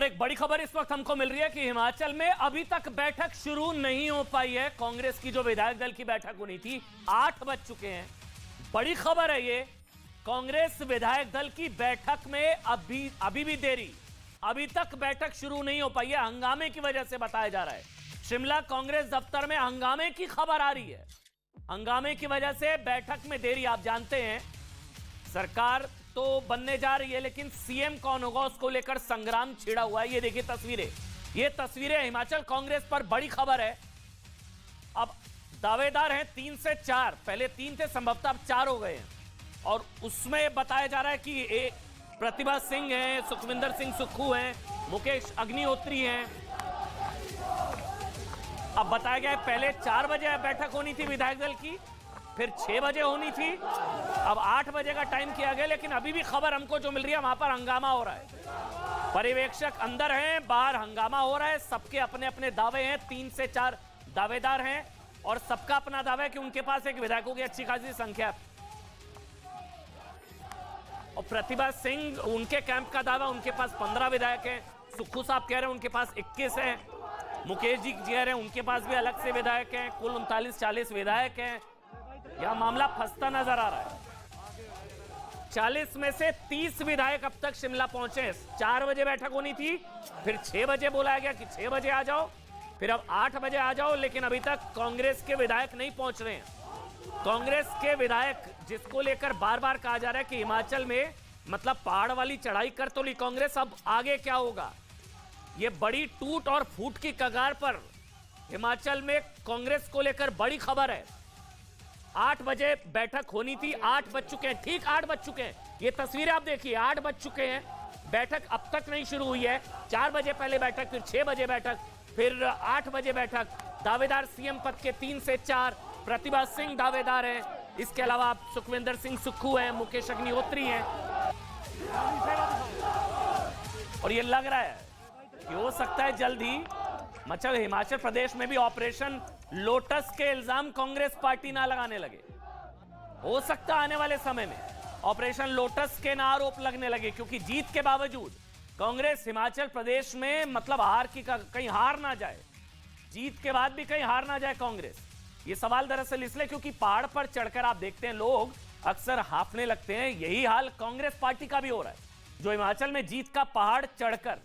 और एक बड़ी खबर इस वक्त हमको मिल रही है कि हिमाचल में अभी तक बैठक शुरू नहीं हो पाई है। कांग्रेस की जो विधायक दल की बैठक होनी थी 8 बज चुके हैं। बड़ी खबर है ये, कांग्रेस विधायक दल की बैठक में अभी भी देरी, अभी तक बैठक शुरू नहीं हो पाई है। हंगामे की वजह से बताया जा रहा है। शिमला कांग्रेस दफ्तर में हंगामे की खबर आ रही है। हंगामे की वजह से बैठक में देरी। आप जानते हैं सरकार तो बनने जा रही है, लेकिन सीएम कौन होगा उसको लेकर संग्राम छिड़ा हुआ है। ये देखिए तस्वीरें, ये तस्वीरें हिमाचल कांग्रेस पर बड़ी खबर है। अब दावेदार हैं 3 से 4, पहले 3 थे, संभवतः अब 4 हो गए हैं। और उसमें बताया जा रहा है कि एक प्रतिभा सिंह हैं, सुखविंदर सिंह सुक्खू हैं, मुकेश अग्निहोत्री हैं। अब बताया गया है पहले 4 बजे बैठक होनी थी विधायक दल की, फिर 6 बजे होनी थी, अब 8 बजे का टाइम किया गया। लेकिन अभी भी खबर हमको जो मिल रही है वहां पर हंगामा हो रहा है। पर्यवेक्षक अंदर हैं, बाहर हंगामा हो रहा है। सबके अपने अपने दावे हैं, 3 से 4 दावेदार हैं और सबका अपना दावा है कि उनके पास एक विधायकों की अच्छी खासी संख्या है। और प्रतिभा सिंह, उनके कैंप का दावा, उनके पास 15 विधायक हैं। सुक्खू साहब कह रहे हैं उनके पास 21 हैं। मुकेश जी कह रहे हैं उनके पास भी अलग से विधायक हैं। कुल 39-40 विधायक हैं। यह मामला फंसता नजर आ रहा है। 40 में से 30 विधायक अब तक शिमला पहुंचे। 4 बजे बैठक होनी थी, फिर 6 बजे बुलाया गया कि 6 बजे आ जाओ, फिर अब 8 बजे आ जाओ। लेकिन अभी तक कांग्रेस के विधायक नहीं पहुंच रहे हैं। कांग्रेस के विधायक, जिसको लेकर बार बार कहा जा रहा है कि हिमाचल में मतलब पहाड़ वाली चढ़ाई कर तो ली कांग्रेस, अब आगे क्या होगा। यह बड़ी टूट और फूट की कगार पर हिमाचल में कांग्रेस को लेकर बड़ी खबर है। 8 बजे बैठक होनी थी, 8 बज चुके हैं, ठीक 8 बज चुके हैं। ये तस्वीरें आप देखिए, 8 बज चुके हैं, बैठक अब तक नहीं शुरू हुई है। 4 बजे पहले बैठक, फिर 6 बजे बैठक, फिर 8 बजे बैठक। दावेदार सीएम पद के 3 से 4 प्रतिभा सिंह दावेदार हैं। इसके अलावा सुखविंदर सिंह सुक्खू हैं, मुकेश अग्निहोत्री हैं। और ये लग रहा है कि हो सकता है जल्द ही मतलब हिमाचल प्रदेश में भी ऑपरेशन लोटस के इल्जाम कांग्रेस पार्टी ना लगाने लगे। हो सकता आने वाले समय में ऑपरेशन लोटस के ना आरोप लगने लगे, क्योंकि जीत के बावजूद कांग्रेस हिमाचल प्रदेश में मतलब हार की कहीं हार ना जाए, जीत के बाद भी कहीं हार ना जाए कांग्रेस। ये सवाल दरअसल इसलिए क्योंकि पहाड़ पर चढ़कर आप देखते हैं लोग अक्सर हाफने लगते हैं। यही हाल कांग्रेस पार्टी का भी हो रहा है, जो हिमाचल में जीत का पहाड़ चढ़कर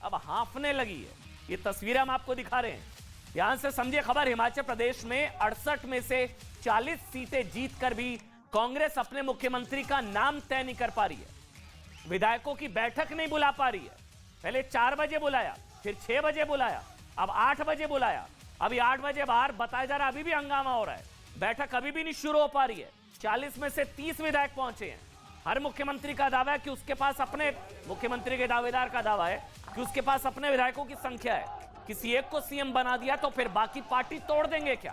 अब हाफने लगी है। ये तस्वीरें हम आपको दिखा रहे हैं। यहां से समझिए खबर, हिमाचल प्रदेश में 68 में से 40 सीटें जीतकर भी कांग्रेस अपने मुख्यमंत्री का नाम तय नहीं कर पा रही है। विधायकों की बैठक नहीं बुला पा रही है। पहले 4 बजे बुलाया, फिर 6 बजे बुलाया, अब 8 बजे बुलाया, अभी 8 बजे बाहर बताया जा रहा है अभी भी हंगामा हो रहा है। बैठक अभी भी नहीं शुरू हो पा रही है। 40 में से 30 विधायक पहुंचे हैं। हर मुख्यमंत्री का दावा है कि उसके पास अपने, मुख्यमंत्री के दावेदार का दावा है कि उसके पास अपने विधायकों की संख्या है। किसी एक को सीएम बना दिया तो फिर बाकी पार्टी तोड़ देंगे क्या।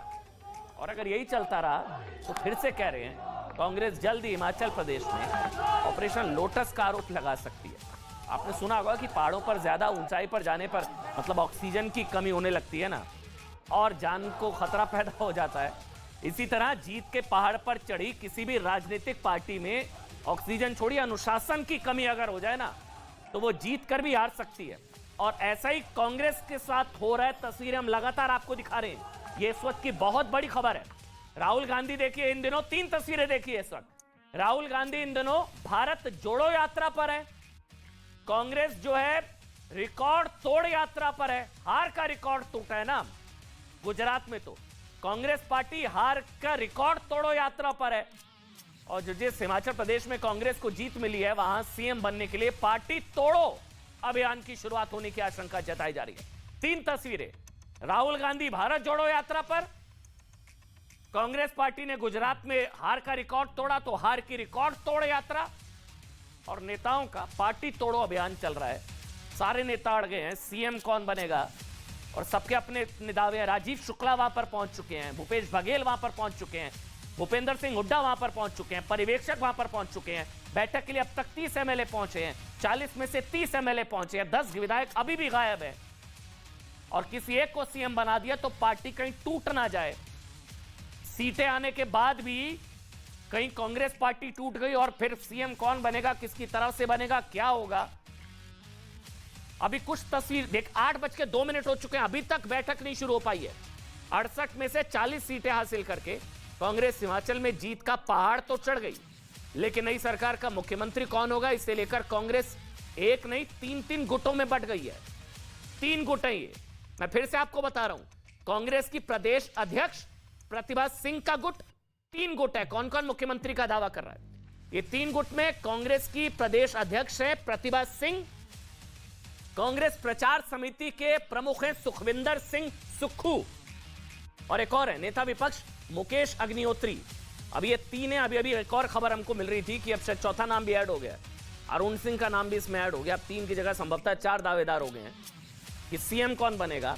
और अगर यही चलता रहा तो फिर से कह रहे हैं कांग्रेस जल्द ही हिमाचल प्रदेश में ऑपरेशन लोटस का आरोप लगा सकती है। आपने सुना होगा कि पहाड़ों पर ज्यादा ऊंचाई पर जाने पर मतलब ऑक्सीजन की कमी होने लगती है ना, और जान को खतरा पैदा हो जाता है। इसी तरह जीत के पहाड़ पर चढ़ी किसी भी राजनीतिक पार्टी में ऑक्सीजन छोड़िए, अनुशासन की कमी अगर हो जाए ना तो वो जीत कर भी हार सकती है। और ऐसा ही कांग्रेस के साथ हो रहा है। तस्वीरें हम लगातार आपको दिखा रहे हैं। ये इस वक्त की बहुत बड़ी खबर है। राहुल गांधी देखिए इन दिनों, 3 तस्वीरें देखिए इस वक्त। राहुल गांधी इन दिनों भारत जोड़ो यात्रा पर है। कांग्रेस जो है रिकॉर्ड तोड़ यात्रा पर है। हार का रिकॉर्ड टूटा है ना गुजरात में, तो कांग्रेस पार्टी हार का रिकॉर्ड तोड़ो यात्रा पर है। और जिस हिमाचल प्रदेश में कांग्रेस को जीत मिली है, वहां सीएम बनने के लिए पार्टी तोड़ो अभियान की शुरुआत होने की आशंका जताई जा रही है। 3 तस्वीरें, राहुल गांधी भारत जोड़ो यात्रा पर, कांग्रेस पार्टी ने गुजरात में हार का रिकॉर्ड तोड़ा तो हार की रिकॉर्ड तोड़ यात्रा, और नेताओं का पार्टी तोड़ो अभियान चल रहा है। सारे नेता अड़ गए हैं, सीएम कौन बनेगा, और सबके अपने दावे हैं। राजीव शुक्ला वहां पर पहुंच चुके हैं, भूपेश बघेल वहां पर पहुंच चुके हैं, भूपेंद्र सिंह हुड्डा वहां पर पहुंच चुके हैं, पर्यवेक्षक वहां पर पहुंच चुके हैं। बैठक के लिए अब तक 30 एमएलए पहुंचे हैं। 40 में से 30 एमएलए पहुंचे हैं। 10 विधायक अभी भी गायब है। और किसी एक को सीएम बना दिया तो पार्टी कहीं टूट ना जाए। सीटें आने के बाद भी कहीं कांग्रेस पार्टी टूट गई और फिर सीएम कौन बनेगा, किसकी तरफ से बनेगा, क्या होगा, अभी कुछ तस्वीर देख, 8:02 हो चुके हैं, अभी तक बैठक नहीं शुरू हो पाई है। 68 में से 40 सीटें हासिल करके कांग्रेस हिमाचल में जीत का पहाड़ तो चढ़ गई, लेकिन नई सरकार का मुख्यमंत्री कौन होगा इसे लेकर कांग्रेस एक नहीं 3-3 गुटों में बंट गई है। 3 गुट हैं ये, मैं फिर से आपको बता रहा हूं। कांग्रेस की प्रदेश अध्यक्ष प्रतिभा सिंह का गुट, 3 गुट है। कौन कौन मुख्यमंत्री का दावा कर रहा है? ये 3 गुट में कांग्रेस की प्रदेश अध्यक्ष है प्रतिभा सिंह, कांग्रेस प्रचार समिति के प्रमुख हैं सुखविंदर सिंह सुक्खू, और एक और है नेता विपक्ष मुकेश अग्निहोत्री। अभी ये 3 है। अभी एक और खबर हमको मिल रही थी कि अब शायद चौथा नाम भी ऐड हो गया, अरुण सिंह का नाम भी इसमें ऐड हो गया। अब 3 की जगह संभवतः 4 दावेदार हो गए हैं कि सीएम कौन बनेगा।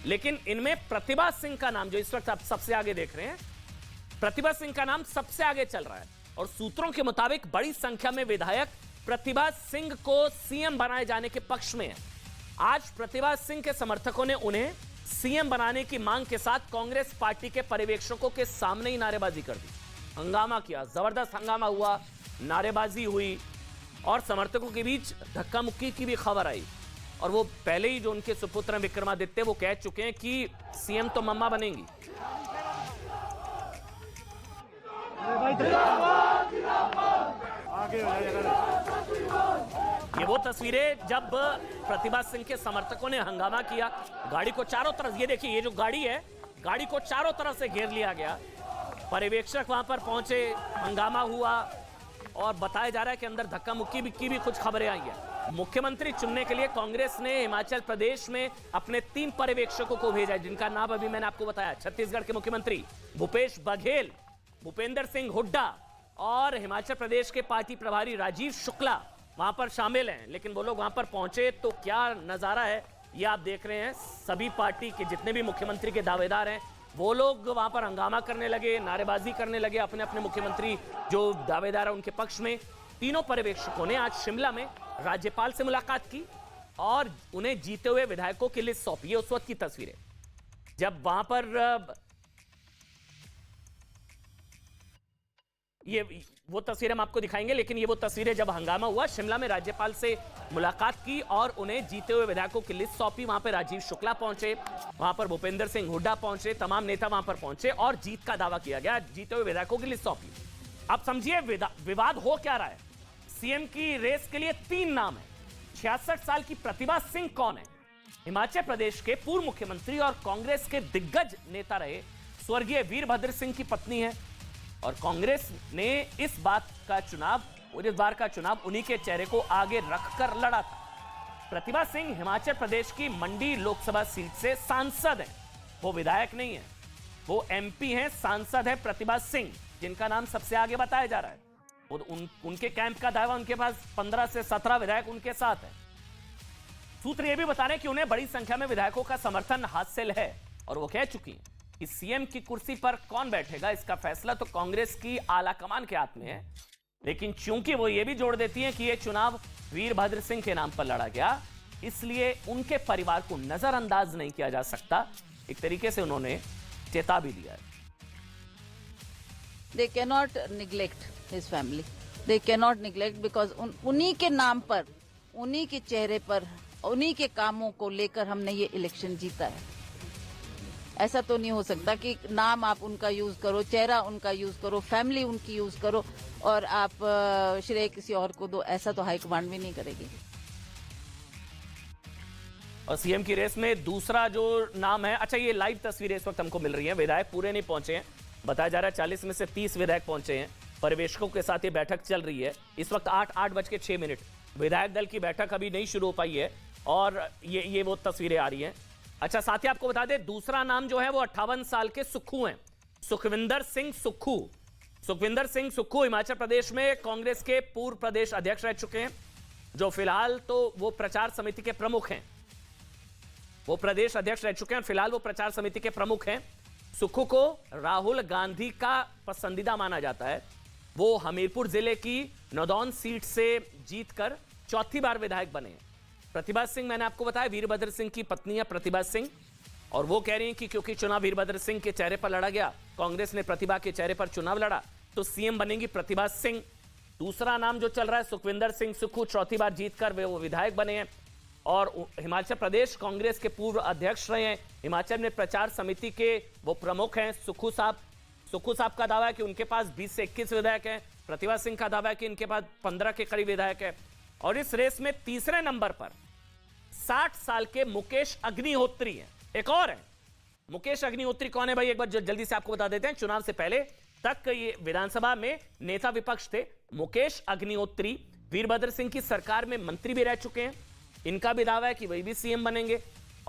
लेकिन इनमें प्रतिभा सिंह का नाम, जो इस वक्त आप सबसे आगे देख रहे हैं, प्रतिभा सिंह का नाम सबसे आगे चल रहा है। और सूत्रों के मुताबिक बड़ी संख्या में विधायक प्रतिभा सिंह को सीएम बनाए जाने के पक्ष में है। आज प्रतिभा सिंह के समर्थकों ने उन्हें सीएम बनाने की मांग के साथ कांग्रेस पार्टी के पर्यवेक्षकों के सामने ही नारेबाजी कर दी, हंगामा किया, जबरदस्त हंगामा हुआ, नारेबाजी हुई और समर्थकों के बीच धक्का मुक्की की भी खबर आई। और वो पहले ही जो उनके सुपुत्र विक्रमादित्य वो कह चुके हैं कि सीएम तो मम्मा बनेंगी। ये वो तस्वीरें जब प्रतिभा सिंह के समर्थकों ने हंगामा किया, गाड़ी को चारों तरफ, ये देखिए ये जो गाड़ी है, गाड़ी को चारों तरफ से घेर लिया गया, पर्यवेक्षक वहां पर पहुंचे, हंगामा हुआ और बताया जा रहा है कि अंदर धक्का मुक्की की भी कुछ खबरें आई है। मुख्यमंत्री चुनने के लिए कांग्रेस ने हिमाचल प्रदेश में अपने 3 पर्यवेक्षकों को भेजा, जिनका नाम अभी मैंने आपको बताया। छत्तीसगढ़ के मुख्यमंत्री भूपेश बघेल, भूपेंद्र सिंह हुड्डा और हिमाचल प्रदेश के पार्टी प्रभारी राजीव शुक्ला वहां पर शामिल हैं। लेकिन वो लोग वहां पर पहुंचे तो क्या नजारा है ये आप देख रहे हैं। सभी पार्टी के जितने भी मुख्यमंत्री के दावेदार हैं वो लोग वहां पर हंगामा करने लगे, नारेबाजी करने लगे, अपने अपने मुख्यमंत्री जो दावेदार है उनके पक्ष में। तीनों पर्यवेक्षकों ने आज शिमला में राज्यपाल से मुलाकात की और उन्हें जीते हुए विधायकों की लिस्ट सौंपी। ये उस वक्त की तस्वीरें जब वहां पर ये वो तस्वीरें हम आपको दिखाएंगे, लेकिन ये वो तस्वीरें जब हंगामा हुआ, शिमला में राज्यपाल से मुलाकात की और उन्हें जीते हुए विधायकों की लिस्ट सौंपी। वहां पर राजीव शुक्ला पहुंचे, वहां पर भूपेंद्र सिंह हुड्डा पहुंचे, तमाम नेता वहां पर पहुंचे और जीत का दावा किया गया, जीते हुए विधायकों की लिस्ट सौंपी। अब समझिए विवाद हो क्या रहा है। सीएम की रेस के लिए 3 नाम है। 66 साल की प्रतिभा सिंह कौन है? हिमाचल प्रदेश के पूर्व मुख्यमंत्री और कांग्रेस के दिग्गज नेता रहे स्वर्गीय वीरभद्र सिंह की पत्नी है और कांग्रेस ने इस बार का चुनाव उन्हीं के चेहरे को आगे रखकर लड़ा था। प्रतिभा सिंह हिमाचल प्रदेश की मंडी लोकसभा सीट से सांसद हैं। वो विधायक नहीं है, वो एमपी हैं, सांसद है प्रतिभा सिंह, जिनका नाम सबसे आगे बताया जा रहा है। उनके कैंप का दावा, उनके पास 15 से 17 विधायक उनके साथ हैं। सूत्र यह भी बता रहे हैं कि उन्हें बड़ी संख्या में विधायकों का समर्थन हासिल है और वो कह चुकी हैं कि सीएम की कुर्सी पर कौन बैठेगा इसका फैसला तो कांग्रेस की आला कमान के हाथ में है। लेकिन चूंकि वो ये भी जोड़ देती हैं कि यह चुनाव वीरभद्र सिंह के नाम पर लड़ा गया, इसलिए उनके परिवार को नजरअंदाज नहीं किया जा सकता। एक तरीके से उन्होंने चेता भी दिया है। They cannot neglect his family. They cannot neglect because उन्हीं के नाम पर, उन्हीं के चेहरे पर, उन्हीं के कामों को लेकर हमने ये इलेक्शन जीता है। ऐसा तो नहीं हो सकता कि नाम आप उनका यूज करो, चेहरा उनका यूज करो, फैमिली उनकी यूज करो और आप श्रेय किसी और को दो। ऐसा तो हाईकमांड भी नहीं करेगी। और सीएम की रेस में दूसरा जो नाम है, अच्छा ये लाइव तस्वीरें इस वक्त हमको मिल रही हैं, विधायक पूरे नहीं पहुंचे हैं, बताया जा रहा है 40 में से 30 विधायक पहुंचे हैं। पर्यवेक्षकों के साथ ये बैठक चल रही है। इस वक्त 8:06 विधायक दल की बैठक अभी नहीं शुरू हो पाई है और ये वो तस्वीरें आ रही हैं। अच्छा, साथ ही आपको बता दें दूसरा नाम जो है वो 58 साल के सुक्खू हैं, सुखविंदर सिंह सुक्खू। सुखविंदर सिंह सुक्खू हिमाचल प्रदेश में कांग्रेस के पूर्व प्रदेश अध्यक्ष रह चुके हैं, जो फिलहाल तो वो प्रचार समिति के प्रमुख हैं। वो प्रदेश अध्यक्ष रह चुके हैं, फिलहाल वो प्रचार समिति के प्रमुख हैं। सुक्खू को राहुल गांधी का पसंदीदा माना जाता है। वो हमीरपुर जिले की नौदौन सीट से जीतकर 4थी बार विधायक बने हैं। प्रतिभा सिंह, मैंने आपको बताया, वीरभद्र सिंह की पत्नी है प्रतिभा सिंह, और वो कह रही हैं कि क्योंकि चुनाव वीरभद्र सिंह के चेहरे पर लड़ा गया, कांग्रेस ने प्रतिभा के चेहरे पर चुनाव लड़ा, तो सीएम बनेंगी प्रतिभा सिंह। दूसरा नाम जो चल रहा है सुखविंदर सिंह सुक्खू, 4थी बार जीतकर वे वो विधायक बने हैं। और हिमाचल प्रदेश कांग्रेस के पूर्व अध्यक्ष रहे हैं, हिमाचल में प्रचार समिति के वो प्रमुख हैं सुक्खू साहब। सुक्खू साहब का दावा है कि उनके पास 20 से 21 विधायक हैं। प्रतिभा सिंह का दावा है कि इनके पास 15 के करीब विधायक है। और इस रेस में तीसरे नंबर पर 60 साल के मुकेश अग्निहोत्री हैं। एक और है, मुकेश अग्निहोत्री कौन है भाई, एक बार जल्दी से आपको बता देते हैं। चुनाव से पहले तक ये विधानसभा में नेता विपक्ष थे। मुकेश अग्निहोत्री वीरभद्र सिंह की सरकार में मंत्री भी रह चुके हैं। इनका भी दावा है कि वही भी सीएम बनेंगे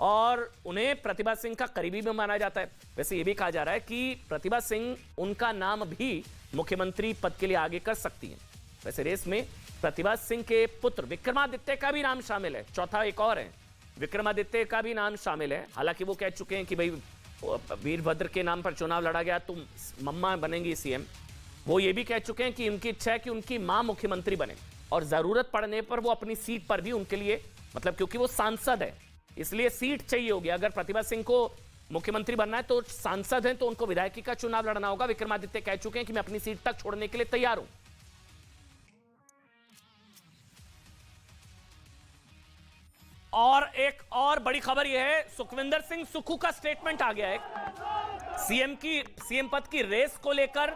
और उन्हें प्रतिभा सिंह का करीबी भी माना जाता है। वैसे ये भी कहा जा रहा है कि प्रतिभा सिंह उनका नाम भी मुख्यमंत्री पद के लिए आगे कर सकती हैं। वैसे रेस में प्रतिभा सिंह के पुत्र विक्रमादित्य का भी नाम शामिल है। चौथा एक और है, विक्रमादित्य का भी नाम शामिल है। हालांकि वो कह चुके हैं कि भाई वीरभद्र के नाम पर चुनाव लड़ा गया तो मम्मा बनेंगी सीएम। वो ये भी कह चुके हैं कि उनकी इच्छा है कि उनकी मां मुख्यमंत्री बने और जरूरत पड़ने पर वो अपनी सीट पर भी उनके लिए, मतलब क्योंकि वो सांसद है इसलिए सीट चाहिए होगी। अगर प्रतिभा सिंह को मुख्यमंत्री बनना है तो सांसद हैं तो उनको विधायकी का चुनाव लड़ना होगा। विक्रमादित्य कह चुके हैं कि मैं अपनी सीट तक छोड़ने के लिए तैयार हूं। और एक और बड़ी खबर यह है, सुखविंदर सिंह सुक्खू का स्टेटमेंट आ गया है। सीएम पद की रेस को लेकर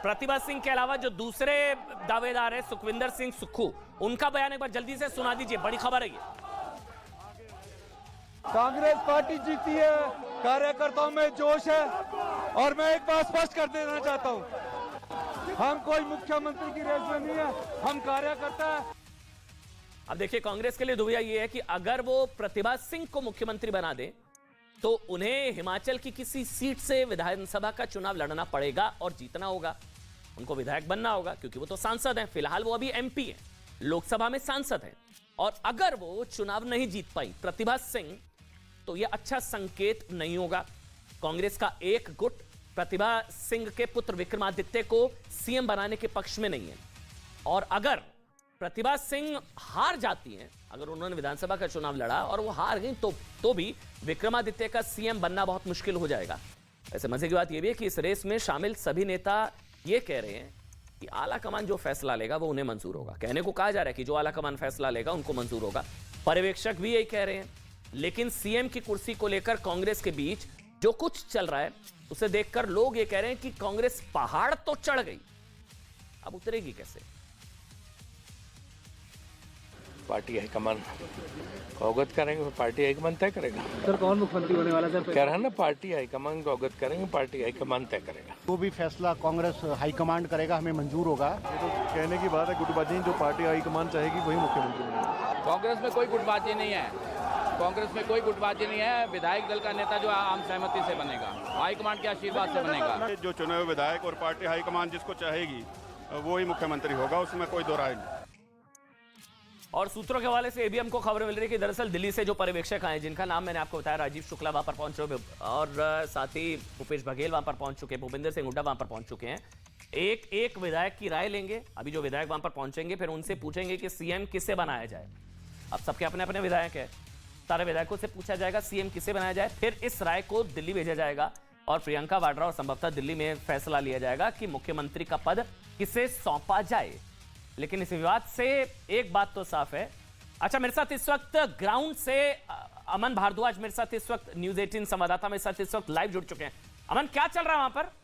प्रतिभा सिंह के अलावा जो दूसरे दावेदार है सुखविंदर सिंह सुक्खू, उनका बयान एक बार जल्दी से सुना दीजिए। बड़ी खबर है ये। कांग्रेस पार्टी जीती है, कार्यकर्ताओं में जोश है और मैं एक बात स्पष्ट कर देना चाहता हूं, हम कोई मुख्यमंत्री की रेस में नहीं है, हम कार्यकर्ता है। अब देखिए, कांग्रेस के लिए दुविधा यह है कि अगर वो प्रतिभा सिंह को मुख्यमंत्री बना दे तो उन्हें हिमाचल की किसी सीट से विधानसभा का चुनाव लड़ना पड़ेगा और जीतना होगा। उनको विधायक बनना होगा क्योंकि वो तो सांसद हैं। फिलहाल वो अभी एमपी हैं, लोकसभा में सांसद हैं। और अगर वो चुनाव नहीं जीत पाई प्रतिभा सिंह तो यह अच्छा संकेत नहीं होगा। कांग्रेस का एक गुट प्रतिभा सिंह के पुत्र विक्रमादित्य को सीएम बनाने के पक्ष में नहीं है। और अगर प्रतिभा सिंह हार जाती हैं, अगर उन्होंने विधानसभा का चुनाव लड़ा और वो हार गई तो भी विक्रमादित्य का सीएम बनना बहुत मुश्किल हो जाएगा। वैसे मजे की बात यह भी है कि इस रेस में शामिल सभी नेता ये कह रहे हैं कि आला कमान जो फैसला लेगा वो उन्हें मंजूर होगा। कहने को कहा जा रहा है कि जो आला कमान फैसला लेगा उनको मंजूर होगा। पर्यवेक्षक भी यही कह रहे हैं। लेकिन सीएम की कुर्सी को लेकर कांग्रेस के बीच जो कुछ चल रहा है उसे देखकर लोग ये कह रहे हैं कि कांग्रेस पहाड़ तो चढ़ गई, अब उतरेगी कैसे। पार्टी हाईकमान को अवगत करेंगे, पार्टी हाईकमान तय करेगा। सर कौन मुख्यमंत्री होने वाला सर? कह रहा है ना, पार्टी हाईकमान को अवगत करेंगे, पार्टी हाईकमान तय करेगा। जो भी फैसला कांग्रेस हाईकमांड करेगा हमें मंजूर होगा। ये तो कहने की बात है गुटबाजी, जो पार्टी हाईकमान चाहेगी वही मुख्यमंत्री बनेगा। कांग्रेस में कोई गुटबाजी नहीं है, कांग्रेस में कोई गुटबाजी नहीं है। विधायक दल का नेता जो आम सहमति से बनेगा, हाईकमान के आशीर्वाद से बनेगा। जो चुने हुए विधायक और पार्टी हाईकमान जिसको चाहेगी वो ही मुख्यमंत्री होगा, उसमें कोई दो राय नहीं। और सूत्रों के हवाले से एबीएम को खबर मिल रही है कि दरअसल दिल्ली से जो पर्यवेक्षक आए, जिनका नाम मैंने आपको बताया, राजीव शुक्ला वहां पर पहुंच चुके और साथ ही भूपेश बघेल वहां पर पहुंच चुके, भूपेंद्र सिंह हुड्डा वहां पर पहुंच चुके हैं। एक एक विधायक की राय लेंगे। अभी जो विधायक वहां पर पहुंचेंगे फिर उनसे पूछेंगे कि सीएम किसे बनाया जाए। अब सबके अपने अपने विधायक है, सारे विधायकों से पूछा जाएगा सीएम किसे बनाया जाए। फिर इस राय को दिल्ली भेजा जाएगा और प्रियंका वाड्रा और संभवतः दिल्ली में फैसला लिया जाएगा कि मुख्यमंत्री का पद किसे सौंपा जाए। लेकिन इस विवाद से एक बात तो साफ है। अच्छा, मेरे साथ इस वक्त ग्राउंड से अमन भारद्वाज मेरे साथ इस वक्त न्यूज 18 संवाददाता मेरे साथ इस वक्त लाइव जुड़ चुके हैं। अमन, क्या चल रहा है वहां पर?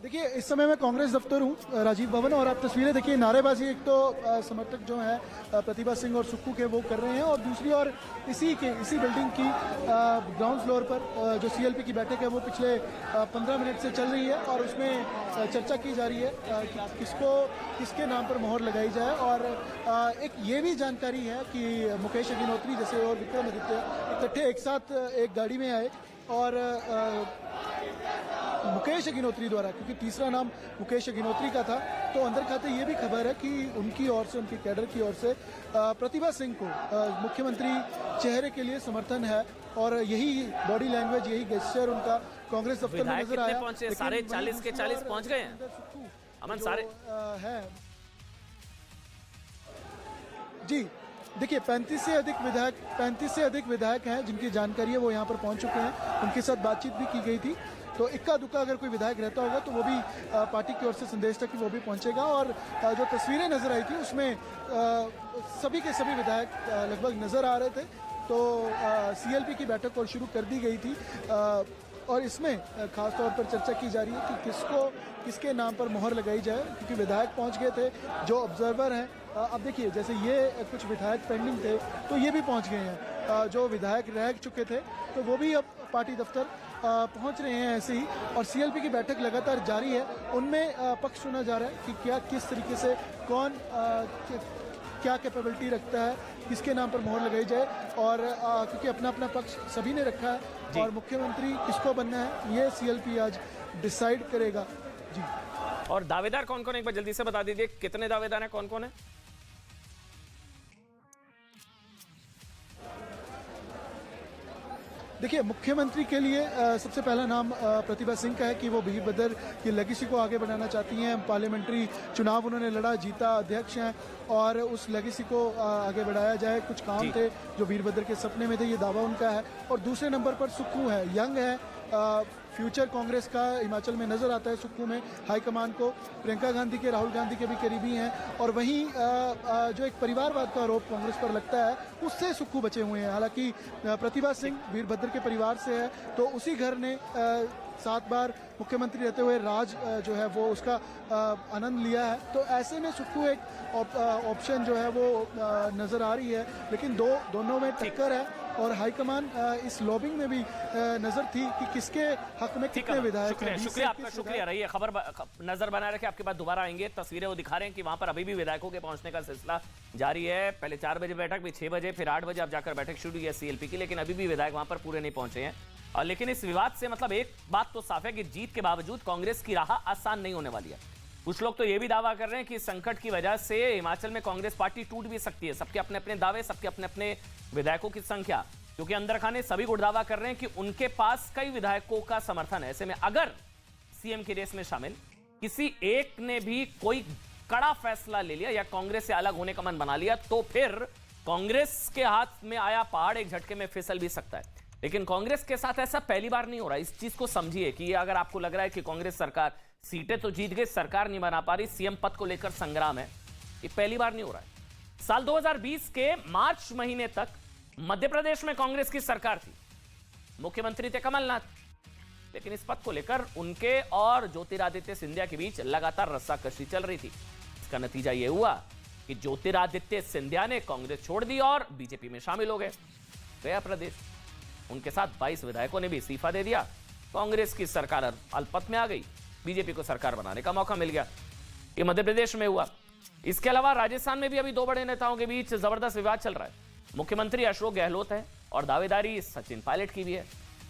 देखिए, इस समय मैं कांग्रेस दफ्तर हूँ, राजीव भवन, और आप तस्वीरें देखिए। नारेबाजी एक तो समर्थक जो है प्रतिभा सिंह और सुक्खू के वो कर रहे हैं, और दूसरी ओर इसी बिल्डिंग की ग्राउंड फ्लोर पर जो सीएलपी की बैठक है वो पिछले 15 मिनट से चल रही है और उसमें चर्चा की जा रही है कि किसके नाम पर मोहर लगाई जाए। और एक ये भी जानकारी है कि मुकेश अग्निहोत्री जैसे और विक्रमादित्य इकट्ठे एक साथ एक गाड़ी में आए और मुकेश अग्निहोत्री द्वारा, क्योंकि तीसरा नाम मुकेश अग्निहोत्री का था, तो अंदर खाते ये भी खबर है कि उनकी ओर से, उनकी कैडर की ओर से प्रतिभा सिंह को मुख्यमंत्री चेहरे के लिए समर्थन है। और यही बॉडी लैंग्वेज, यही गेस्चर उनका कांग्रेस दफ्तर में नजर आया। पहुंचे 40 के 40 पहुंच गए हैं अमन, सारे है जी। देखिए, 35 से अधिक विधायक हैं जिनकी जानकारी है वो यहाँ पर पहुंच चुके हैं। उनके साथ बातचीत भी की गई थी। तो इक्का दुक्का अगर कोई विधायक रहता होगा तो वो भी पार्टी की ओर से संदेश था कि वो भी पहुंचेगा। और जो तस्वीरें नजर आई थी उसमें सभी के सभी विधायक लगभग नजर आ रहे थे। तो CLP की बैठक और शुरू कर दी गई थी और इसमें खास तौर पर चर्चा की जा रही है कि किसके नाम पर मोहर लगाई जाए, क्योंकि विधायक पहुंच गए थे। जो ऑब्जर्वर हैं, अब देखिए जैसे ये कुछ विधायक पेंडिंग थे तो ये भी पहुंच गए हैं। जो विधायक रह चुके थे तो वो भी अब पार्टी दफ्तर पहुंच रहे हैं ऐसे ही। और CLP की बैठक लगातार जारी है, उनमें पक्ष सुना जा रहा है कि किस तरीके से कौन क्या कैपेबिलिटी रखता है, किसके नाम पर मोहर लगाई जाए। और क्योंकि अपना अपना पक्ष सभी ने रखा है और मुख्यमंत्री किसको बनना है ये CLP आज डिसाइड करेगा। जी, और दावेदार कौन कौन है एक बार जल्दी से बता दीजिए, कितने दावेदार हैं, कौन कौन है? देखिए, मुख्यमंत्री के लिए सबसे पहला नाम प्रतिभा सिंह का है कि वो वीरभद्र की लेगेसी को आगे बढ़ाना चाहती हैं। पार्लियामेंट्री चुनाव उन्होंने लड़ा, जीता, अध्यक्ष हैं और उस लेगेसी को आगे बढ़ाया जाए। कुछ काम थे जो वीरभद्र के सपने में थे, ये दावा उनका है। और दूसरे नंबर पर सुक्खू है, यंग है, फ्यूचर कांग्रेस का हिमाचल में नजर आता है सुक्खू में। हाईकमान को प्रियंका गांधी के, राहुल गांधी के भी करीबी हैं। और वहीं जो एक परिवारवाद का आरोप कांग्रेस पर लगता है उससे सुक्खू बचे हुए हैं। हालांकि प्रतिभा सिंह वीरभद्र के परिवार से है, तो उसी घर ने 7 बार मुख्यमंत्री रहते हुए राज जो है वो उसका आनंद लिया है। तो ऐसे में सुक्खू एक ऑप्शन जो है वो नजर आ रही है। लेकिन दोनों में टक्कर है और हाईकमान इस लॉबिंग में भी नजर थी कि किसके हक में कितने विधायक हैं। शुक्रिया आपका, शुक्रिया। रहिए खबर नजर बनाए रखे, आपके बाद दोबारा आएंगे। तस्वीरें वो दिखा रहे हैं कि वहां पर अभी भी विधायकों के पहुंचने का सिलसिला जारी है। पहले 4 बजे बैठक, फिर 6 बजे, फिर 8 बजे अब जाकर बैठक शुरू हुई है CLP की, लेकिन अभी भी विधायक वहां पर पूरे नहीं पहुंचे हैं। और लेकिन इस विवाद से मतलब एक बात तो साफ है कि जीत के बावजूद कांग्रेस की राह आसान नहीं होने वाली है। कुछ लोग तो ये भी दावा कर रहे हैं कि संकट की वजह से हिमाचल में कांग्रेस पार्टी टूट भी सकती है। सबके अपने अपने दावे, सबके अपने अपने विधायकों की संख्या, क्योंकि अंदर खाने सभी गुट दावा कर रहे हैं कि उनके पास कई विधायकों का समर्थन है। ऐसे में अगर CM की रेस में शामिल किसी एक ने भी कोई कड़ा फैसला ले लिया या कांग्रेस से अलग होने का मन बना लिया तो फिर कांग्रेस के हाथ में आया पहाड़ एक झटके में फिसल भी सकता है। लेकिन कांग्रेस के साथ ऐसा पहली बार नहीं हो रहा। इस चीज को समझिए कि अगर आपको लग रहा है कि कांग्रेस सरकार सीटें तो जीत गई, सरकार नहीं बना पा रही, CM पद को लेकर संग्राम है, ये पहली बार नहीं हो रहा है। साल 2020 के मार्च महीने तक मध्य प्रदेश में कांग्रेस की सरकार थी, मुख्यमंत्री थे कमलनाथ, लेकिन इस पद को लेकर उनके और ज्योतिरादित्य सिंधिया के बीच लगातार रस्साकशी चल रही थी। इसका नतीजा यह हुआ कि ज्योतिरादित्य सिंधिया ने कांग्रेस छोड़ दी और बीजेपी में शामिल हो गए। गया प्रदेश, उनके साथ 22 विधायकों ने भी इस्तीफा दे दिया। कांग्रेस की सरकार अल्पमत में आ गई, बीजेपी को सरकार बनाने का मौका मिल गया। ये मध्य प्रदेश में हुआ। इसके अलावा राजस्थान में भी अभी 2 बड़े नेताओं के बीच जबरदस्त विवाद चल रहा है। मुख्यमंत्री अशोक गहलोत है और दावेदारी सचिन पायलट की भी है।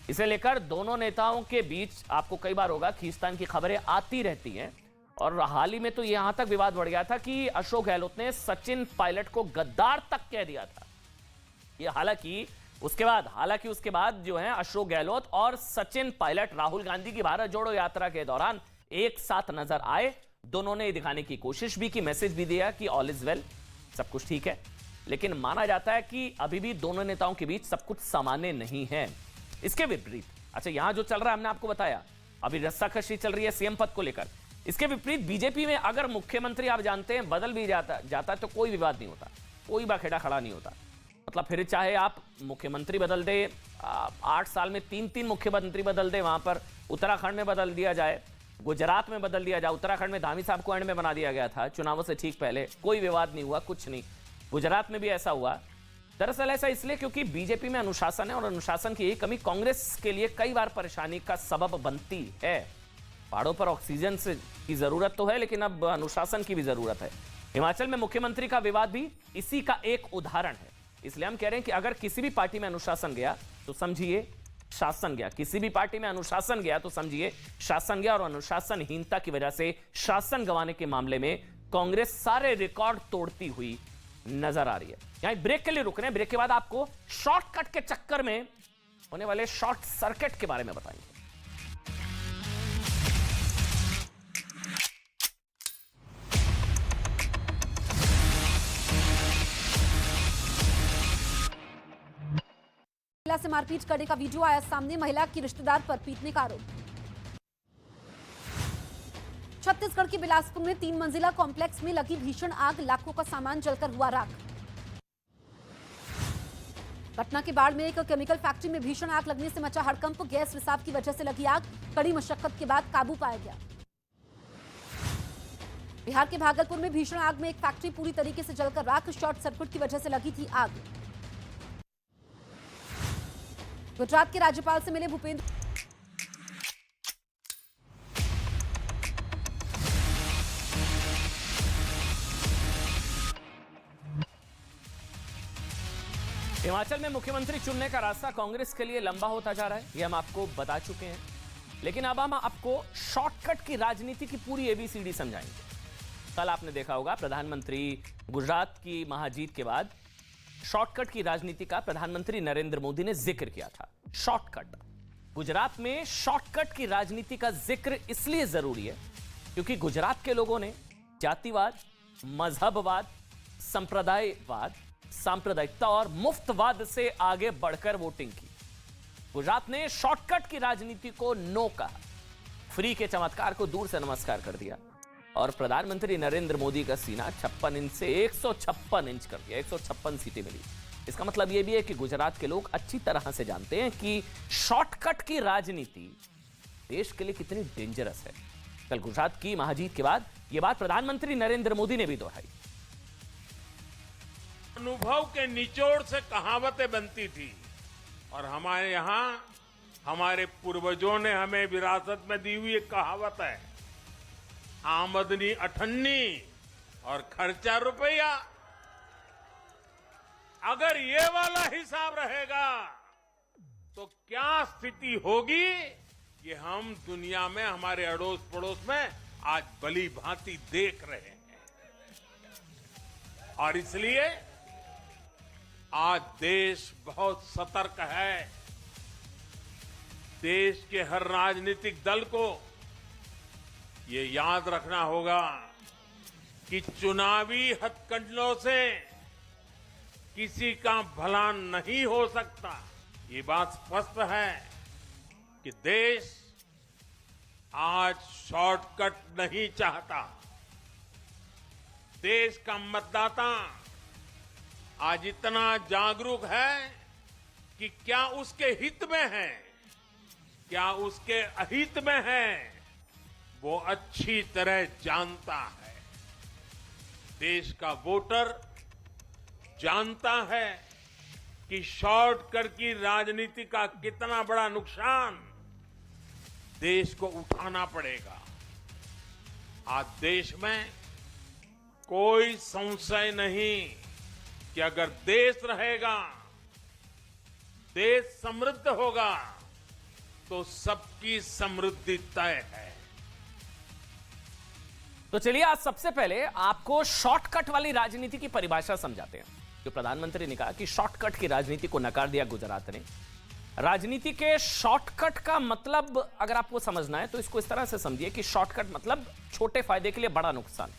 इसे लेकर दोनों नेताओं के बीच आपको कई बार होगा खींचतान की खबरें आती रहती हैं। और हाल ही में तो यहां तक विवाद बढ़ गया था कि अशोक गहलोत ने सचिन पायलट को गद्दार तक कह दिया था। ये हालांकि उसके बाद जो है अशोक गहलोत और सचिन पायलट राहुल गांधी की भारत जोड़ो यात्रा के दौरान एक साथ नजर आए। दोनों ने दिखाने की कोशिश भी की, मैसेज भी दिया कि ऑल इज वेल, सब कुछ ठीक है। लेकिन माना जाता है कि अभी भी दोनों नेताओं के बीच सब कुछ सामान्य नहीं है। इसके विपरीत, अच्छा यहां जो चल रहा है हमने आपको बताया, अभी रस्साकशी चल रही है CM पद को लेकर। इसके विपरीत बीजेपी में अगर मुख्यमंत्री आप जानते हैं बदल भी जाता तो कोई विवाद नहीं होता, कोई बखेड़ा खड़ा नहीं होता। मतलब फिर चाहे आप मुख्यमंत्री बदल दे, 8 साल में 3 मुख्यमंत्री बदल दे, वहां पर उत्तराखंड में बदल दिया जाए, गुजरात में बदल दिया जाए। उत्तराखंड में धामी साहब को एंड में बना दिया गया था चुनावों से ठीक पहले, कोई विवाद नहीं हुआ, कुछ नहीं। गुजरात में भी ऐसा हुआ। दरअसल ऐसा इसलिए क्योंकि बीजेपी में अनुशासन है और अनुशासन की यही कमी कांग्रेस के लिए कई बार परेशानी का सबब बनती है। पहाड़ों पर ऑक्सीजन की जरूरत तो है, लेकिन अब अनुशासन की भी जरूरत है। हिमाचल में मुख्यमंत्री का विवाद भी इसी का एक उदाहरण है। इसलिए हम कह रहे हैं कि अगर किसी भी पार्टी में अनुशासन गया तो समझिए शासन गया, किसी भी पार्टी में अनुशासन गया तो समझिए शासन गया। और अनुशासनहीनता की वजह से शासन गंवाने के मामले में कांग्रेस सारे रिकॉर्ड तोड़ती हुई नजर आ रही है। यहां ब्रेक के लिए रुक रहे हैं, ब्रेक के बाद आपको शॉर्टकट के चक्कर में होने वाले शॉर्ट सर्किट के बारे में बताएंगे। महिला से मारपीट करने का वीडियो आया सामने, महिला की रिश्तेदार पर पीटने का आरोप। छत्तीसगढ़ के बिलासपुर में 3 मंजिला कॉम्प्लेक्स में लगी भीषण आग, लाखों का सामान जलकर हुआ राख। पटना के बाढ़ में एक केमिकल फैक्ट्री में भीषण आग लगने से मचा हड़कंप, गैस रिसाव की वजह से लगी आग, कड़ी मशक्कत के बाद काबू पाया गया। बिहार के भागलपुर में भीषण आग में एक फैक्ट्री पूरी तरीके से जलकर राख, शॉर्ट सर्किट की वजह से लगी थी आग। गुजरात के राज्यपाल से मिले भूपेंद्र। हिमाचल में मुख्यमंत्री चुनने का रास्ता कांग्रेस के लिए लंबा होता जा रहा है, ये हम आपको बता चुके हैं। लेकिन अब हम आपको शॉर्टकट की राजनीति की पूरी एबीसीडी समझाएंगे। कल आपने देखा होगा प्रधानमंत्री गुजरात की महाजीत के बाद शॉर्टकट की राजनीति का प्रधानमंत्री नरेंद्र मोदी ने जिक्र किया था। शॉर्टकट, गुजरात में शॉर्टकट की राजनीति का जिक्र इसलिए जरूरी है क्योंकि गुजरात के लोगों ने जातिवाद, मजहबवाद, संप्रदायवाद, सांप्रदायिकता और मुफ्तवाद से आगे बढ़कर वोटिंग की। गुजरात ने शॉर्टकट की राजनीति को नो कहा, फ्री के चमत्कार को दूर से नमस्कार कर दिया और प्रधानमंत्री नरेंद्र मोदी का सीना 56 इंच से 156 इंच कर दिया। 156 सीटें मिली। इसका मतलब यह भी है कि गुजरात के लोग अच्छी तरह से जानते हैं कि शॉर्टकट की राजनीति देश के लिए कितनी डेंजरस है। कल गुजरात की महाजीत के बाद यह बात प्रधानमंत्री नरेंद्र मोदी ने भी दोहराई। अनुभव के निचोड़ से कहावतें बनती थी और हमारे यहां हमारे पूर्वजों ने हमें विरासत में दी हुई एक कहावत है, आमदनी अठन्नी और खर्चा रुपया। अगर ये वाला हिसाब रहेगा तो क्या स्थिति होगी ये हम दुनिया में हमारे अड़ोस पड़ोस में आज भली भांति देख रहे हैं। और इसलिए आज देश बहुत सतर्क है। देश के हर राजनीतिक दल को ये याद रखना होगा कि चुनावी हथकंडों से किसी का भला नहीं हो सकता। ये बात स्पष्ट है कि देश आज शॉर्टकट नहीं चाहता। देश का मतदाता आज इतना जागरूक है कि क्या उसके हित में है, क्या उसके अहित में है, वो अच्छी तरह जानता है। देश का वोटर जानता है कि शॉर्टकट की राजनीति का कितना बड़ा नुकसान देश को उठाना पड़ेगा। आज देश में कोई संशय नहीं कि अगर देश रहेगा, देश समृद्ध होगा तो सबकी समृद्धि तय है। तो चलिए आज सबसे पहले आपको शॉर्टकट वाली राजनीति की परिभाषा समझाते हैं। जो प्रधानमंत्री ने कहा कि शॉर्टकट की राजनीति को नकार दिया गुजरात ने। राजनीति के शॉर्टकट का मतलब अगर आपको समझना है तो इसको इस तरह से समझिए कि शॉर्टकट मतलब छोटे फायदे के लिए बड़ा नुकसान,